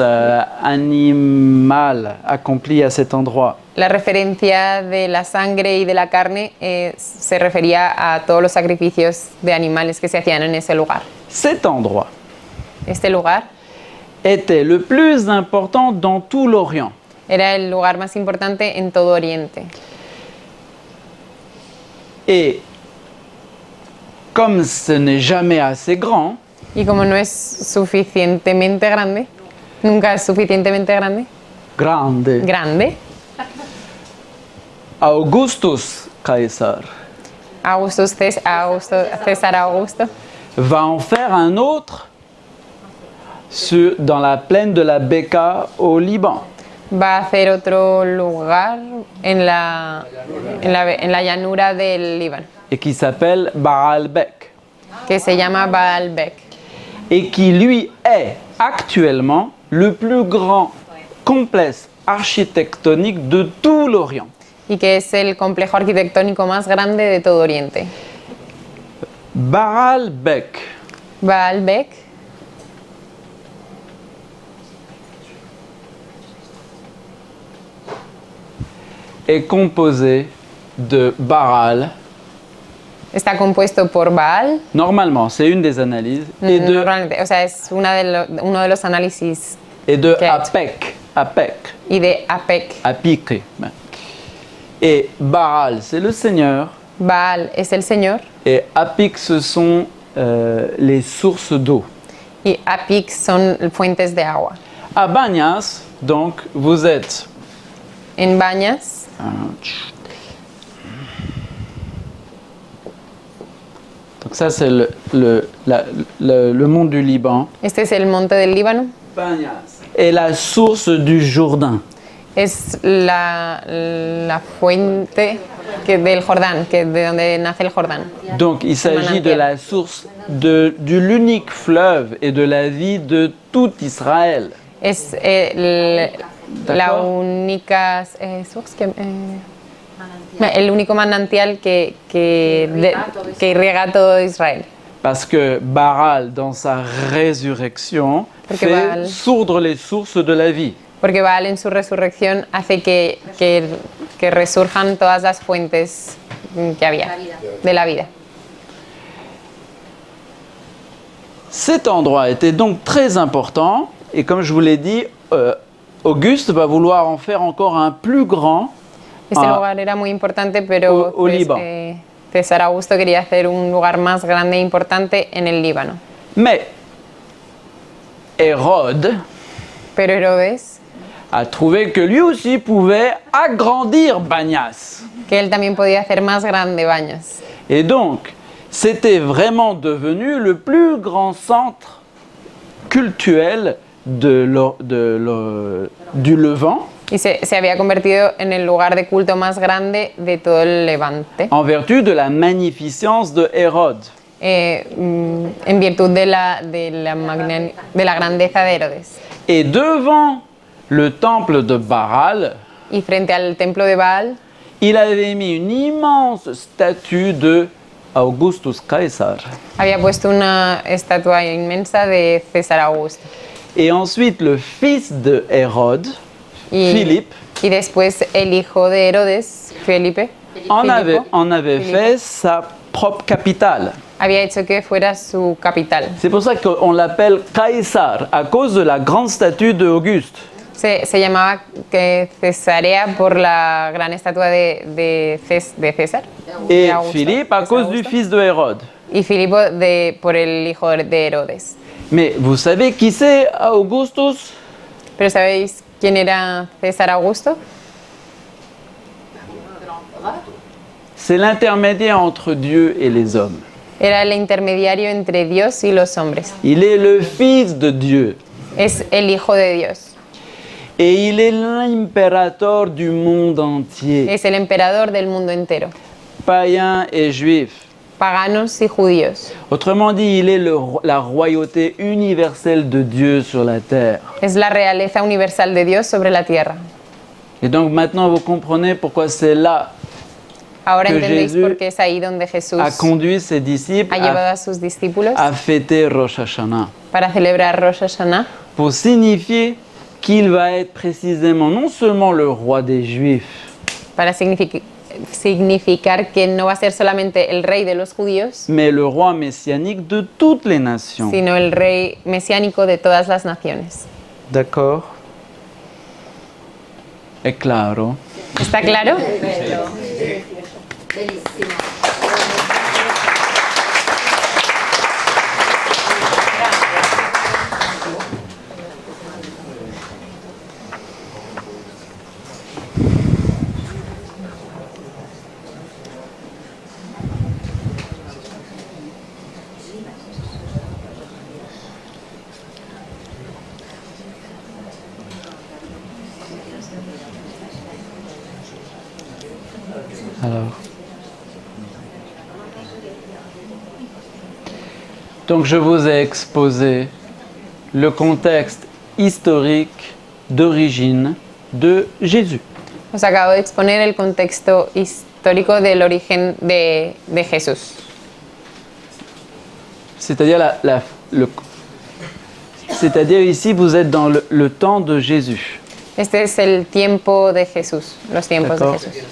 S1: animaux accomplis à cet endroit.
S2: La referencia de la sangre y de la carne se refería a todos los sacrificios de animales que se hacían en ese lugar.
S1: Cet endroit
S2: Este lugar
S1: était le plus important dans tout l'Orient.
S2: era el lugar más importante en todo Oriente.
S1: Et comme ce n'est jamais assez grand,
S2: Y como no es suficientemente grande, nunca es suficientemente grande,
S1: Augustus Caesar
S2: César Augusto
S1: va en faire un autre dans la plaine de la Beka au Liban.
S2: va a hacer otro lugar en la llanura del Líbano,
S1: Et qui s'appelle Baalbek.
S2: que se llama Baalbek,
S1: Et qui lui est actuellement le plus grand complexe architectonique de tout l'Orient.
S2: y que es el complejo arquitectónico más grande de todo Oriente.
S1: Baalbek
S2: Baalbek
S1: est composé de Baal.
S2: está compuesto por Baal,
S1: Normalement, c'est une des analyses. Et de,
S2: normalmente, o sea, es uno de los análisis,
S1: et de
S2: Ok.
S1: Apek.
S2: y de Apek.
S1: Apik. Et Baal, c'est le Seigneur.
S2: Baal es el Señor
S1: Et Apik, ce sont les sources d'eau.
S2: y Apik son fuentes de agua.
S1: À Banyas, donc, vous êtes
S2: En Bañas,
S1: donc ça, c'est le mont du Liban.
S2: este es el monte del Líbano,
S1: Et la source du Jourdain.
S2: es la fuente del Jordán, de donde nace el Jordán.
S1: Donc, il s'agit de la source de l'unique fleuve et de la vie de tout Israël.
S2: Es la
S1: D'accord.
S2: única source el único manantial que riega todo Israel.
S1: Parce que Baal, dans sa résurrection,
S2: Parce que
S1: fait
S2: Baal-
S1: sourdre les sources de la vie.
S2: Porque Baal en su resurrección hace que resurjan todas las fuentes que había de la vida.
S1: Cet endroit était donc très important et comme je vous l'ai dit, Auguste va vouloir en faire encore un plus grand.
S2: Este
S1: Ah.
S2: lugar era muy importante, pero
S1: O Líbano.
S2: César Augusto quería hacer un lugar más grande e importante en el Líbano.
S1: Mais Hérode
S2: Pero Herodes,
S1: a trouvé que lui aussi pouvait agrandir Banyas.
S2: que él también podía hacer más grande Bañas.
S1: Et donc, c'était vraiment devenu le plus grand centre cultuel du Levant,
S2: Y se había convertido en el lugar de culto más grande de todo el Levante,
S1: en vertu de la magnificence de Hérode.
S2: en virtud de la grandeza de Herodes.
S1: Et devant le temple de Baal,
S2: Y frente al templo de Baal,
S1: il avait mis une immense statue de Augustus Caesar.
S2: había puesto una estatua inmensa de César Augusto.
S1: Et ensuite, le fils de Hérode,
S2: Y,
S1: Philippe,
S2: y después el hijo de Herodes, Felipe,
S1: en avait
S2: Philippe,
S1: fait sa propre capitale.
S2: había hecho que fuera su capital.
S1: C'est pour ça qu'on l'appelle Caesar, à cause de la grande statue d'Auguste.
S2: Se llamaba Cesarea por la gran estatua de César.
S1: Et
S2: de Augusto,
S1: Philippe à
S2: César
S1: cause du
S2: Augusto.
S1: fils de Hérode.
S2: Y Filipo por el hijo de Herodes.
S1: Mais vous savez qui c'est Augustus?
S2: Pero ¿sabéis quién era César Augusto?
S1: C'est l'intermédiaire entre Dieu et les hommes.
S2: Era el intermediario entre Dios y los hombres.
S1: Il est le fils de Dieu.
S2: Es el hijo de Dios.
S1: Et il est l'impérateur du monde entier,
S2: Es el emperador del mundo entero.
S1: païens et juifs.
S2: Paganos y judíos.
S1: Autrement dit, il est la royauté universelle de Dieu sur la terre.
S2: Es la realeza universal de Dios sobre la tierra.
S1: Et donc maintenant, vous comprenez pourquoi c'est là
S2: Ahora
S1: que
S2: entendéis
S1: Jésus
S2: por qué es ahí donde Jesús
S1: a conduit ses disciples
S2: ha llevado a sus discípulos
S1: à fêter Rosh Hashanah,
S2: para celebrar Rosh Hashanah,
S1: pour signifier qu'il va être précisément non seulement le roi des Juifs,
S2: para significar que no va a ser solamente el rey de los judíos,
S1: mais le roi messianique de toutes les nations.
S2: sino el rey mesiánico de todas las naciones.
S1: D'accord? È claro?
S2: ¿Está claro?
S3: Bellissimo.
S1: Alors. Donc je vous ai exposé le contexte historique d'origine de Jésus.
S2: Os acabo de exponer el contexto histórico del origen de Jesús.
S1: C'est-à-dire c'est-à-dire ici vous êtes dans le temps de Jésus.
S2: Este es el tiempo de Jesús, los tiempos de
S1: D'accord.
S2: Jesús.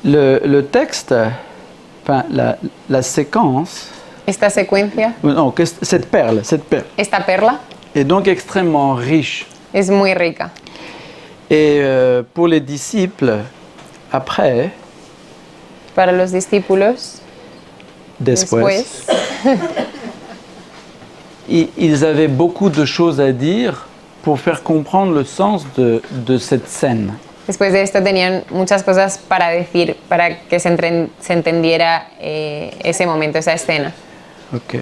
S1: Le texte, enfin la séquence,
S2: Esta secuencia,
S1: non, cette perle
S2: esta perla,
S1: est donc extrêmement riche.
S2: es muy rica.
S1: Et pour les disciples, après,
S2: Para los discípulos,
S1: después, ils avaient beaucoup de choses à dire pour faire comprendre le sens de cette scène.
S2: después de esto tenían muchas cosas para decir, para que se entendiera ese momento, esa escena.
S1: Ok.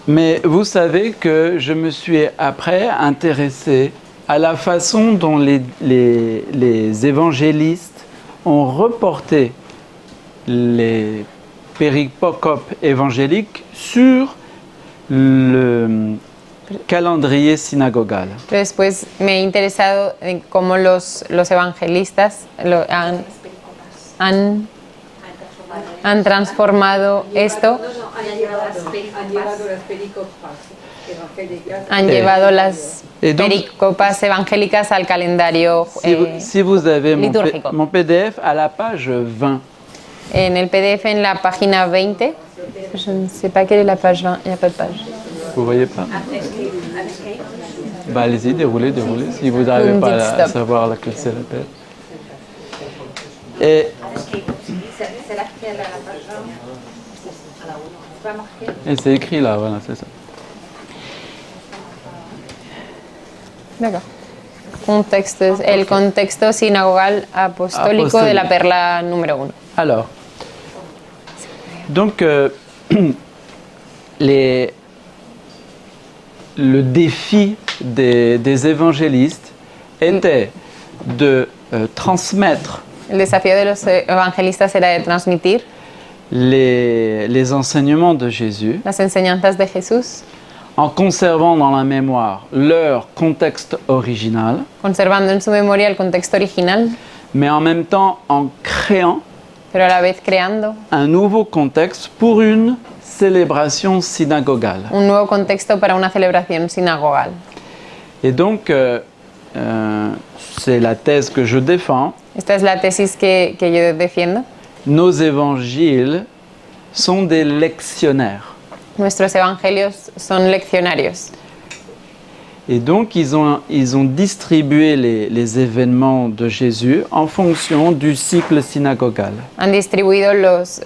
S1: Mais vous savez que je me suis après intéressé à la façon dont les évangélistes ont reporté les péricopes évangéliques sur le calendrier synagogal.
S2: Pero después me he interesado en cómo los evangelistas han transformado esto, han llevado las
S1: Et donc,
S2: pericopas evangélicas al calendario
S1: si vous avez
S2: litúrgico.
S1: mon PDF à la page 20,
S2: En el PDF en la página 20, je ne sais pas quelle est la page 20, il n'y a pas de page.
S1: vous voyez pas? Bah, allez-y, déroulez, si vous n'arrivez
S2: Vous me
S1: pas
S2: dites
S1: à
S2: stop.
S1: savoir laquelle c'est la page. Et,
S3: C'est laquelle la page 20? C'est pas marqué?
S1: et c'est écrit là, voilà, c'est ça.
S2: D'accord. El contexto sinagogal apostólico de la perla número 1.
S1: Alors, donc, le défi des évangélistes était de transmettre
S2: El desafío de los evangelistas era de transmitir
S1: les enseignements de Jésus
S2: las enseñanzas de Jesús,
S1: en conservant dans la mémoire leur contexte original,
S2: conservando en su memoria el contexto original,
S1: mais en même temps en créant
S2: pero a la vez creando
S1: un nouveau contexte pour une célébration synagogale.
S2: un nuevo contexto para una celebración sinagogal.
S1: Et donc, c'est la thèse que je défends.
S2: Esta es la tesis que yo defiendo.
S1: Nos évangiles sont des lectionnaires.
S2: Nuestros evangelios son leccionarios.
S1: Et donc, ils ont distribué les événements de Jésus en fonction du cycle synagogal.
S2: Han distribuido los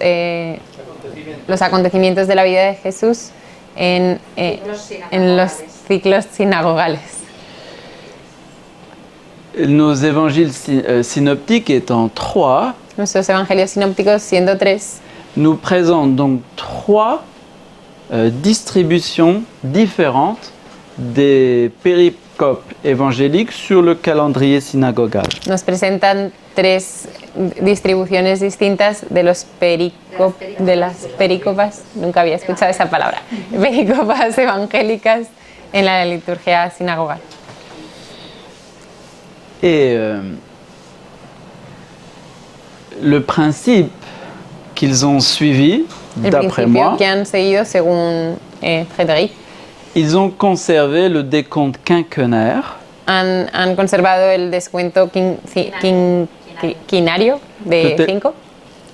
S2: acontecimientos de la vida de Jesús en los ciclos sinagogales.
S1: Nos évangiles synoptiques étant 3,
S2: Nuestros evangelios sinópticos, siendo 3,
S1: nous présentent donc 3 distributions différentes des péricopes évangéliques sur le calendrier synagogal.
S2: Nos presentan tres distribuciones distintas de de las pericopas, nunca había escuchado esa palabra, pericopas evangélicas en la liturgia sinagogal.
S1: Et le principe qu'ils ont suivi,
S2: El
S1: d'après
S2: principio
S1: moi,
S2: que han seguido, según Frédéric,
S1: ils ont conservé le décompte quinquennaire
S2: han conservado el descuento quinario de
S1: Peut-être-
S2: 5,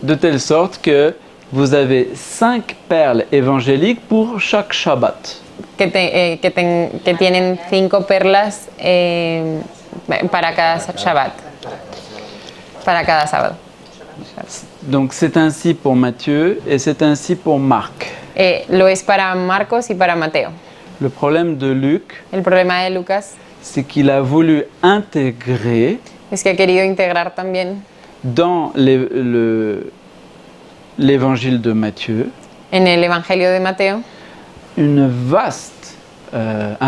S1: de telle sorte que vous avez 5 perles évangéliques pour chaque Shabbat.
S2: que tienen 5 perlas para cada Shabbat, para cada sábado.
S1: Donc c'est ainsi pour Matthieu et c'est ainsi pour Marc.
S2: Lo es para Marcos y para Mateo.
S1: Le problème de Luc,
S2: El problema de Lucas
S1: c'est qu'il a voulu intégrer
S2: es que ha querido integrar también
S1: dans l'évangile de Matthieu
S2: en el Evangelio de Mateo
S1: un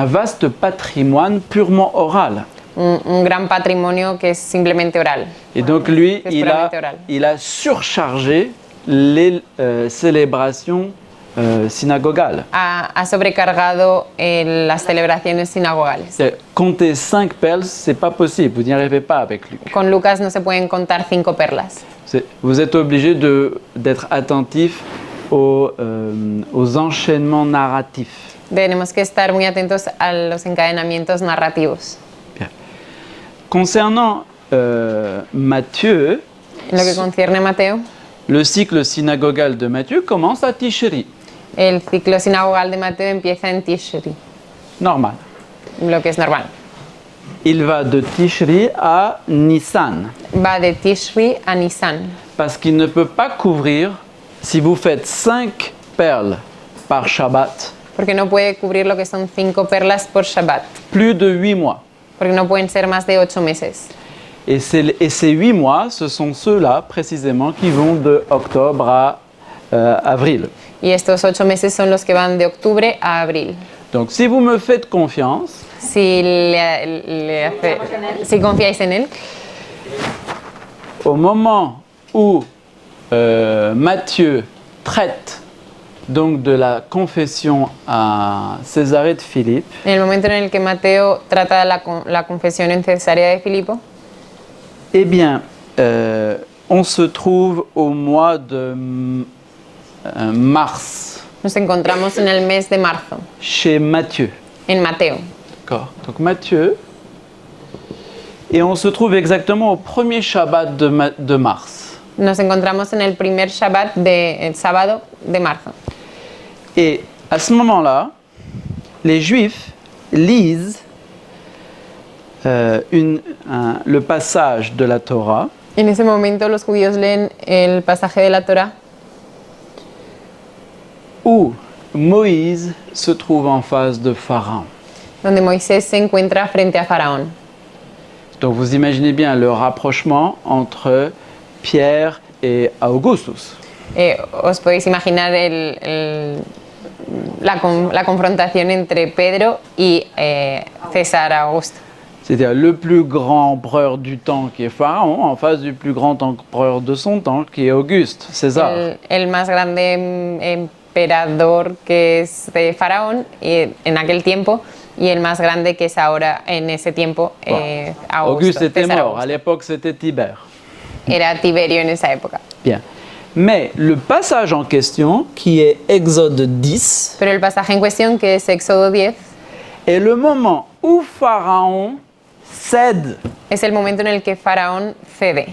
S1: vaste patrimoine purement oral.
S2: un gran patrimonio que es simplemente oral.
S1: Et donc lui,
S2: C'est puramente oral.
S1: il a surchargé les célébrations synagogales.
S2: Ha sobrecargado las celebraciones sinagogales.
S1: Compter 5 perles, c'est pas possible, vous n'y arrivez pas avec Luc.
S2: Con Lucas no se pueden contar 5 perlas.
S1: Vous êtes obligé d'être attentif aux enchaînements narratifs.
S2: Tenemos que estar muy atentos a los encadenamientos narrativos.
S1: Bien. Concernant Matthieu,
S2: En lo que concierne a Mateo,
S1: le cycle synagogal de Matthieu commence à Tishri,
S2: el ciclo sinagogal de Mateo empieza en Tishri,
S1: normal.
S2: lo que es normal.
S1: Il va de Tishri à Nissan,
S2: Va de Tishri a Nisan,
S1: parce qu'il ne peut pas couvrir, si vous faites 5 perles par Shabbat,
S2: porque no puede cubrir lo que son 5 perlas por Shabbat,
S1: plus de 8 mois.
S2: porque no pueden ser más de 8 meses.
S1: Et ces 8 mois, ce sont ceux-là précisément qui vont de octobre à avril.
S2: Y estos 8 meses son los que van de octubre a abril.
S1: Donc si vous me faites confiance,
S2: Si confiáis en él,
S1: au moment où Matthieu traite donc de la confession à Césarée de Philippe,
S2: en el momento en el que Mateo trata la confesión en Cesarea de Filipo,
S1: eh bien, on se trouve au mois de mars
S2: nos encontramos en el mes de marzo,
S1: chez Matthieu.
S2: en Mateo.
S1: D'accord. Donc Matthieu, et on se trouve exactement au premier Shabbat de mars.
S2: Nos encontramos en el primer Shabbat el sábado de marzo.
S1: Et à ce moment-là, les Juifs lisent le passage de la Torah
S2: En ese momento los judíos leen el pasaje de la Torah
S1: où Moïse se trouve en face de Pharaon.
S2: donde Moisés se encuentra frente a Faraón.
S1: Donc vous imaginez bien le rapprochement entre Pierre et Augustus.
S2: Os podéis imaginar la confrontación entre Pedro y César Augusto.
S1: C'est-à-dire le plus grand empereur du temps qui est Pharaon en face du plus grand empereur de son temps qui est Auguste, César.
S2: El más grande emperador que es de Faraón en aquel tiempo y el más grande que es ahora en ese tiempo Augusto.
S1: Auguste était
S2: César
S1: mort,
S2: Augusto.
S1: à l'époque c'était Tibère.
S2: Era Tiberio en esa época.
S1: Bien. Mais le passage en question, qui est Exode 10,
S2: Pero el pasaje en cuestión, que es Éxodo 10,
S1: est le moment où Pharaon cède
S2: es el momento en el que Faraón cede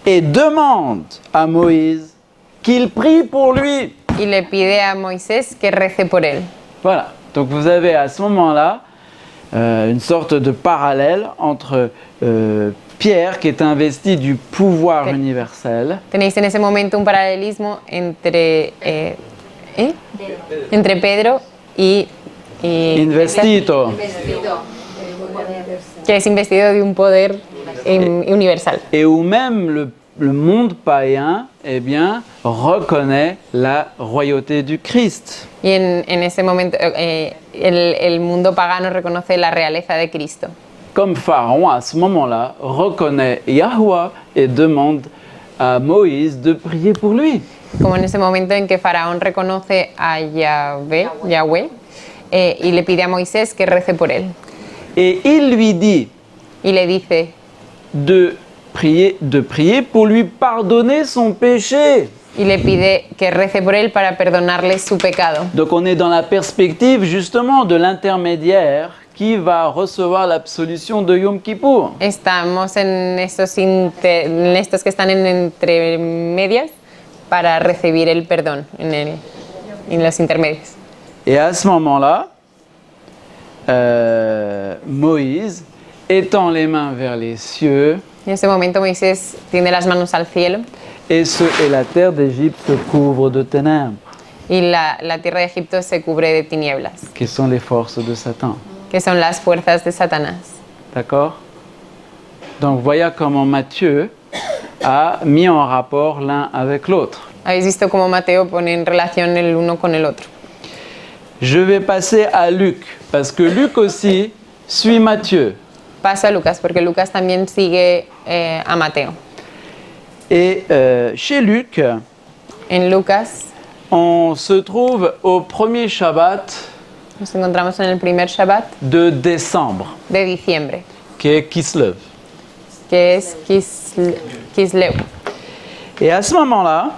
S1: et demande à Moïse qu'il prie pour lui.
S2: y le pide a Moisés que rece por él.
S1: Voilà. Donc vous avez à ce moment-là une sorte de parallèle entre Pierre qui est investi du pouvoir
S2: Ok.
S1: universel
S2: Tenéis en ese momento un paralelismo entre Pedro y
S1: investito
S2: que es investido de un poder universal.
S1: et où même le monde païen eh bien, reconnaît la royauté du Christ.
S2: Y en ese momento, el mundo pagano reconoce la realeza de Cristo.
S1: Comme Pharaon, à ce moment-là, reconnaît Yahweh et demande à Moïse de prier pour lui.
S2: Como en ese momento en que Faraón reconoce a Yahvé, y le pide a Moisés que rece por él.
S1: Et il lui dit
S2: Y le dice
S1: de prier pour lui pardonner son péché.
S2: y le pide que rece por él para perdonarle su pecado.
S1: Donc on est dans la perspective justement de l'intermédiaire qui va recevoir l'absolution de Yom Kippour.
S2: Estamos en estos que están entre medias para recibir el perdón en los intermedios.
S1: Et à ce moment-là, Moïse étend les mains vers les cieux
S2: En ese momento Moisés tiende las manos al cielo
S1: et la terre d'Égypte se couvre de ténèbres,
S2: y la tierra de Egipto se cubre de tinieblas,
S1: qui sont les forces de Satan.
S2: que son las fuerzas de Satanás.
S1: D'accord? Donc voyez comment Matthieu a mis en rapport l'un avec l'autre.
S2: Habéis visto cómo Mateo pone en relación el uno con el otro.
S1: Je vais passer à Luc, parce que Luc aussi suit Matthieu.
S2: Paso a Lucas, porque Lucas también sigue a Mateo.
S1: Et chez Luc,
S2: En Lucas
S1: on se trouve au premier Shabbat
S2: nos encontramos en el primer Shabbat
S1: de décembre,
S2: de diciembre,
S1: qui est Kislev.
S2: que es Kisleu.
S1: Et à ce moment-là,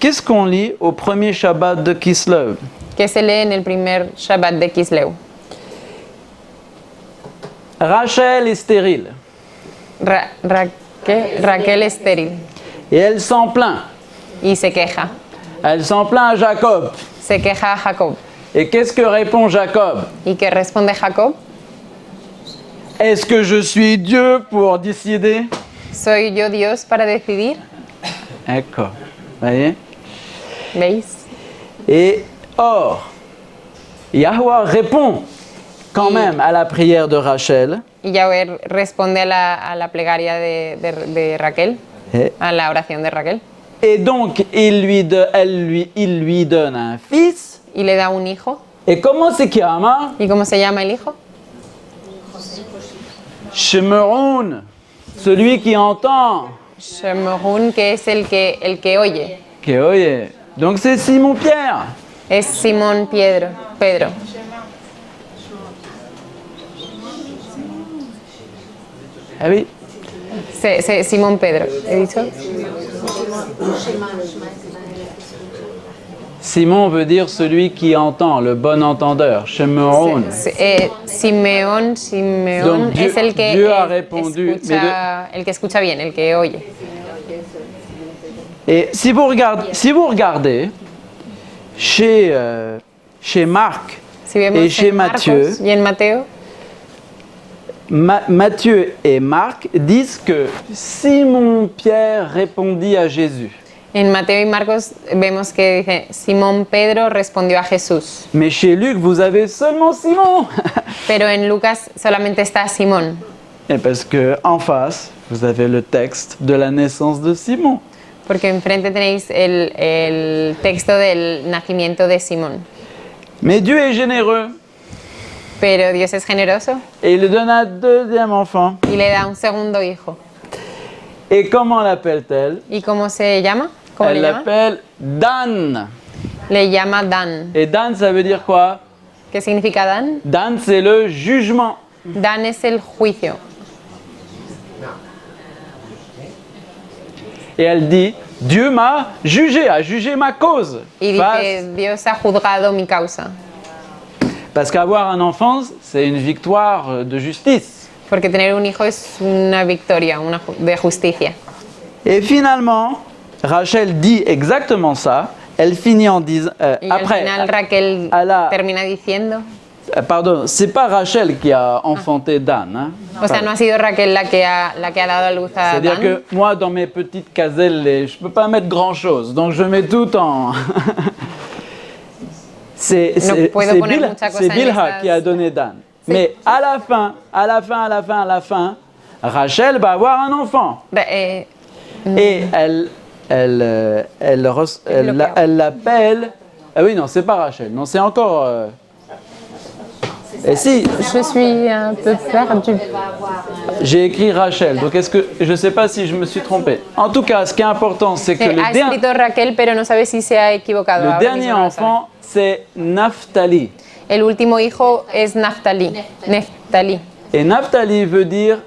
S1: qu'est-ce qu'on lit au premier Shabbat de Kislev?
S2: Que se lee en el primer Shabbat de Kisleu.
S1: Rachel est stérile
S2: Raquel estéril
S1: et elle s'en plaint.
S2: y se queja.
S1: Elle s'en plaint à Jacob.
S2: Se queja a Jacob.
S1: Et qu'est-ce que répond Jacob?
S2: ¿Y qué responde Jacob?
S1: Est-ce que je suis Dieu pour décider?
S2: ¿Soy yo Dios para decidir?
S1: D'accord. Voyez?
S2: ¿Veis?
S1: Et or, Yahweh répond quand même à la prière de Rachel.
S2: Y Yahweh responde a la plegaria de Raquel,
S1: Et,
S2: a la oración de Raquel.
S1: et donc, il lui donne un fils.
S2: Y le da un hijo.
S1: Et comment se llama?
S2: ¿Y cómo se llama el hijo?
S1: Shemeroun, celui qui entend.
S2: Shemorun, que es el que oye.
S1: Que oye. Donc c'est Simon-Pierre.
S2: Es Simón Pedro.
S1: Ah oui.
S2: Simón Pedro, he dicho.
S1: Simon veut dire celui qui entend, le bon entendeur. Shemeroun.
S2: Simeón
S1: Donc, Dieu-
S2: es el que
S1: Dieu a répondu,
S2: el que escucha bien, el que oye.
S1: Et si vous regardez chez Marc
S2: Si vemos
S1: et chez
S2: en Marcos
S1: Matthieu,
S2: y en Mateo,
S1: Matthieu et Marc disent que Simon-Pierre répondit à Jésus.
S2: en Mateo y Marcos vemos que dice Simón Pedro respondió a Jesús,
S1: Mais chez Luc, vous avez seulement Simon.
S2: pero en Lucas solamente está Simón,
S1: Et parce que en face, vous avez le texte de la naissance de Simon.
S2: porque enfrente tenéis el texto del nacimiento de Simón.
S1: Mais Dieu est généreux
S2: Pero Dios es generoso
S1: et il lui donne un deuxième enfant.
S2: y le da un segundo hijo.
S1: Et comment l'appelle-t-elle?
S2: ¿Y cómo se llama? ¿Cómo
S1: Elle
S2: le llama?
S1: l'appelle Dan.
S2: Le llama Dan.
S1: Et Dan, ça veut dire quoi?
S2: ¿Qué significa Dan?
S1: Dan, c'est le jugement.
S2: Dan es el juicio.
S1: Et elle dit, Dieu m'a a jugé ma cause.
S2: Y dice, Dios ha juzgado mi causa.
S1: Parce qu'avoir un enfant, c'est une victoire de justice.
S2: Porque tener un hijo es una victoria de justicia.
S1: Et finalement, Rachel dit exactement ça. Elle finit en disant...
S2: Y al final Raquel termina diciendo...
S1: Pardon, c'est pas Rachel qui a enfanté Dan. Hein?
S2: O sea, no ha sido Raquel la que ha dado a luz a
S1: C'est-à-dire
S2: Dan.
S1: que moi, dans mes petites caselles, je peux pas mettre grand-chose. Donc je mets tout en... c'est Bilha qui a donné Dan. Sí. Mais à la fin, Rachel va avoir un enfant. Et elle l'appelle... Ah oui, non, c'est pas Rachel. Non, c'est encore... Et si,
S2: Je suis un peu perdue.
S1: j'ai écrit Rachel, donc je ne sais pas si je me suis trompé. En tout cas, ce qui est important, c'est que
S2: Ha escrito Raquel, pero no sabe si se ha equivocado.
S1: le
S2: Ahora
S1: dernier
S2: mismo no lo sabe.
S1: enfant, c'est Naphtali.
S2: El último hijo es Naftali. Neftali.
S1: Et Naphtali veut dire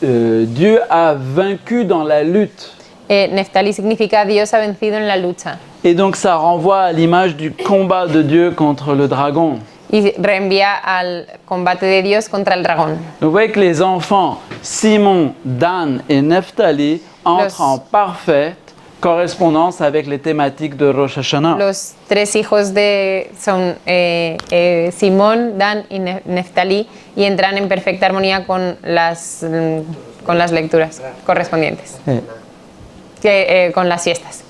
S1: Dieu a vaincu dans la lutte.
S2: Neftali significa Dios ha vencido en la lucha.
S1: Et donc ça renvoie à l'image du combat de Dieu contre le dragon.
S2: Y reenvía al combate de Dios contra el dragón.
S1: Donc vous voyez que les enfants Simon, Dan et Naphtali entrent en parfaite correspondance avec les thématiques de Rosh Hashanah.
S2: Los tres hijos son Simón, Dan y Neftali y entran en perfecta armonía con las lecturas correspondientes, con las fiestas.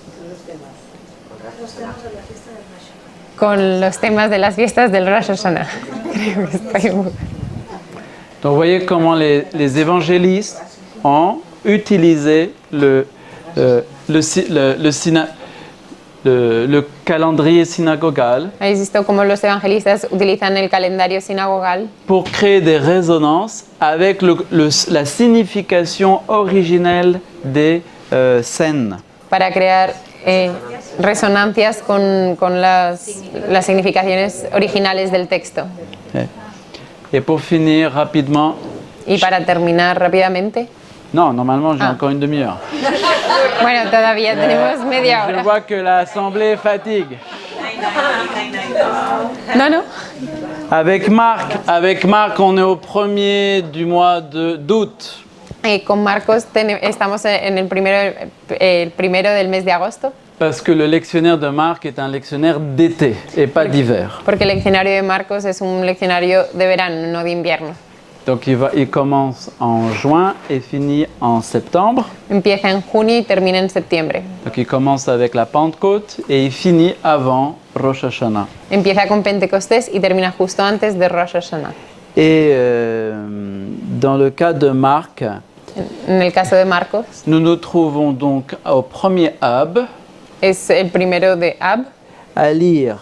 S2: Con los temas de las fiestas del Rosh Hashanah. Creo que estoy un poco...
S1: Donc vous voyez comment les évangélistes ont utilisé le calendrier synagogal
S2: ¿Habéis visto cómo los evangelistas utilizan el calendario sinagogal
S1: pour créer des résonances avec la signification originelle des scènes?
S2: para crear resonancias con las significaciones originales del texto?
S1: Et pour finir rapidement,
S2: Y para terminar rápidamente,
S1: non, normalement j'ai encore une demi-heure.
S2: bueno, todavía tenemos media
S1: Je
S2: hora.
S1: vois que l'assemblée fatigue.
S2: No.
S1: Avec Marc, on est au 1er du mois d'août.
S2: Con Marcos estamos en el primero del mes de agosto,
S1: Parce que le lectionnaire de Marc est un lectionnaire d'été et pas d'hiver.
S2: porque el leccionario de Marcos es un leccionario de verano, no de invierno.
S1: Donc il commence en juin et finit en septembre.
S2: Empieza en junio y termina en septiembre.
S1: Donc il commence avec la Pentecôte et il finit avant Rosh Hashanah.
S2: Empieza con Pentecostés y termina justo antes de Rosh Hashanah.
S1: Et dans le cas de Marc,
S2: En el caso de Marcos,
S1: nous nous trouvons donc au 1er Ab
S2: es el primero de Ab.
S1: à lire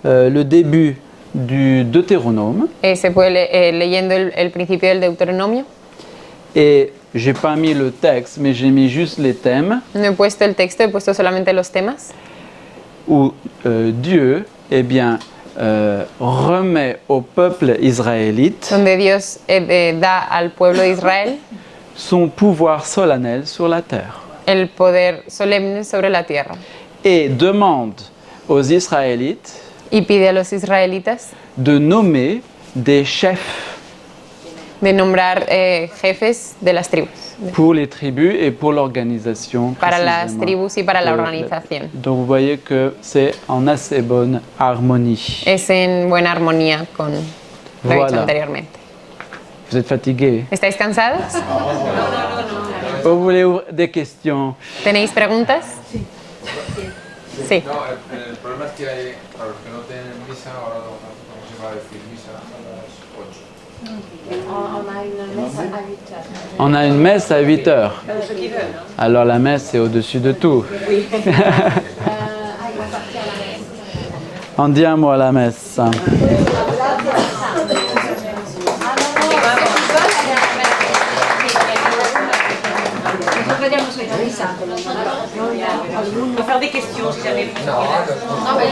S1: le début du Deutéronome.
S2: Se puede leyendo el principio del Deuteronomio.
S1: Et j'ai pas mis le texte, mais j'ai mis juste les thèmes
S2: No he puesto el texto, he puesto solamente los temas.
S1: où Dieu, remet au peuple israélite
S2: Donde Dios da al pueblo de Israel
S1: son pouvoir solennel sur la terre
S2: el poder solemne sobre la tierra.
S1: et demande aux Israélites
S2: Y pide a los israelitas
S1: de nommer des chefs
S2: de nombrar jefes de las tribus,
S1: pour les tribus et pour l'organisation.
S2: para las
S1: précisément.
S2: tribus y para la organización.
S1: Donc vous voyez que c'est en assez bonne harmonie.
S2: Es en buena armonía con lo
S1: Voilà.
S2: dicho anteriormente.
S1: Vous êtes fatigués?
S2: ¿Estáis cansados?
S1: Vous voulez des questions?
S2: ¿Tenéis preguntas? Sí.
S5: No, el problema es que hay, para los que no tienen misa, ahora no se va a decir misa a las 8.
S1: On a une messe à 8 heures. Alors la messe c'est au-dessus de tout. On dit un mot à la messe.
S4: On va faire des questions si jamais vous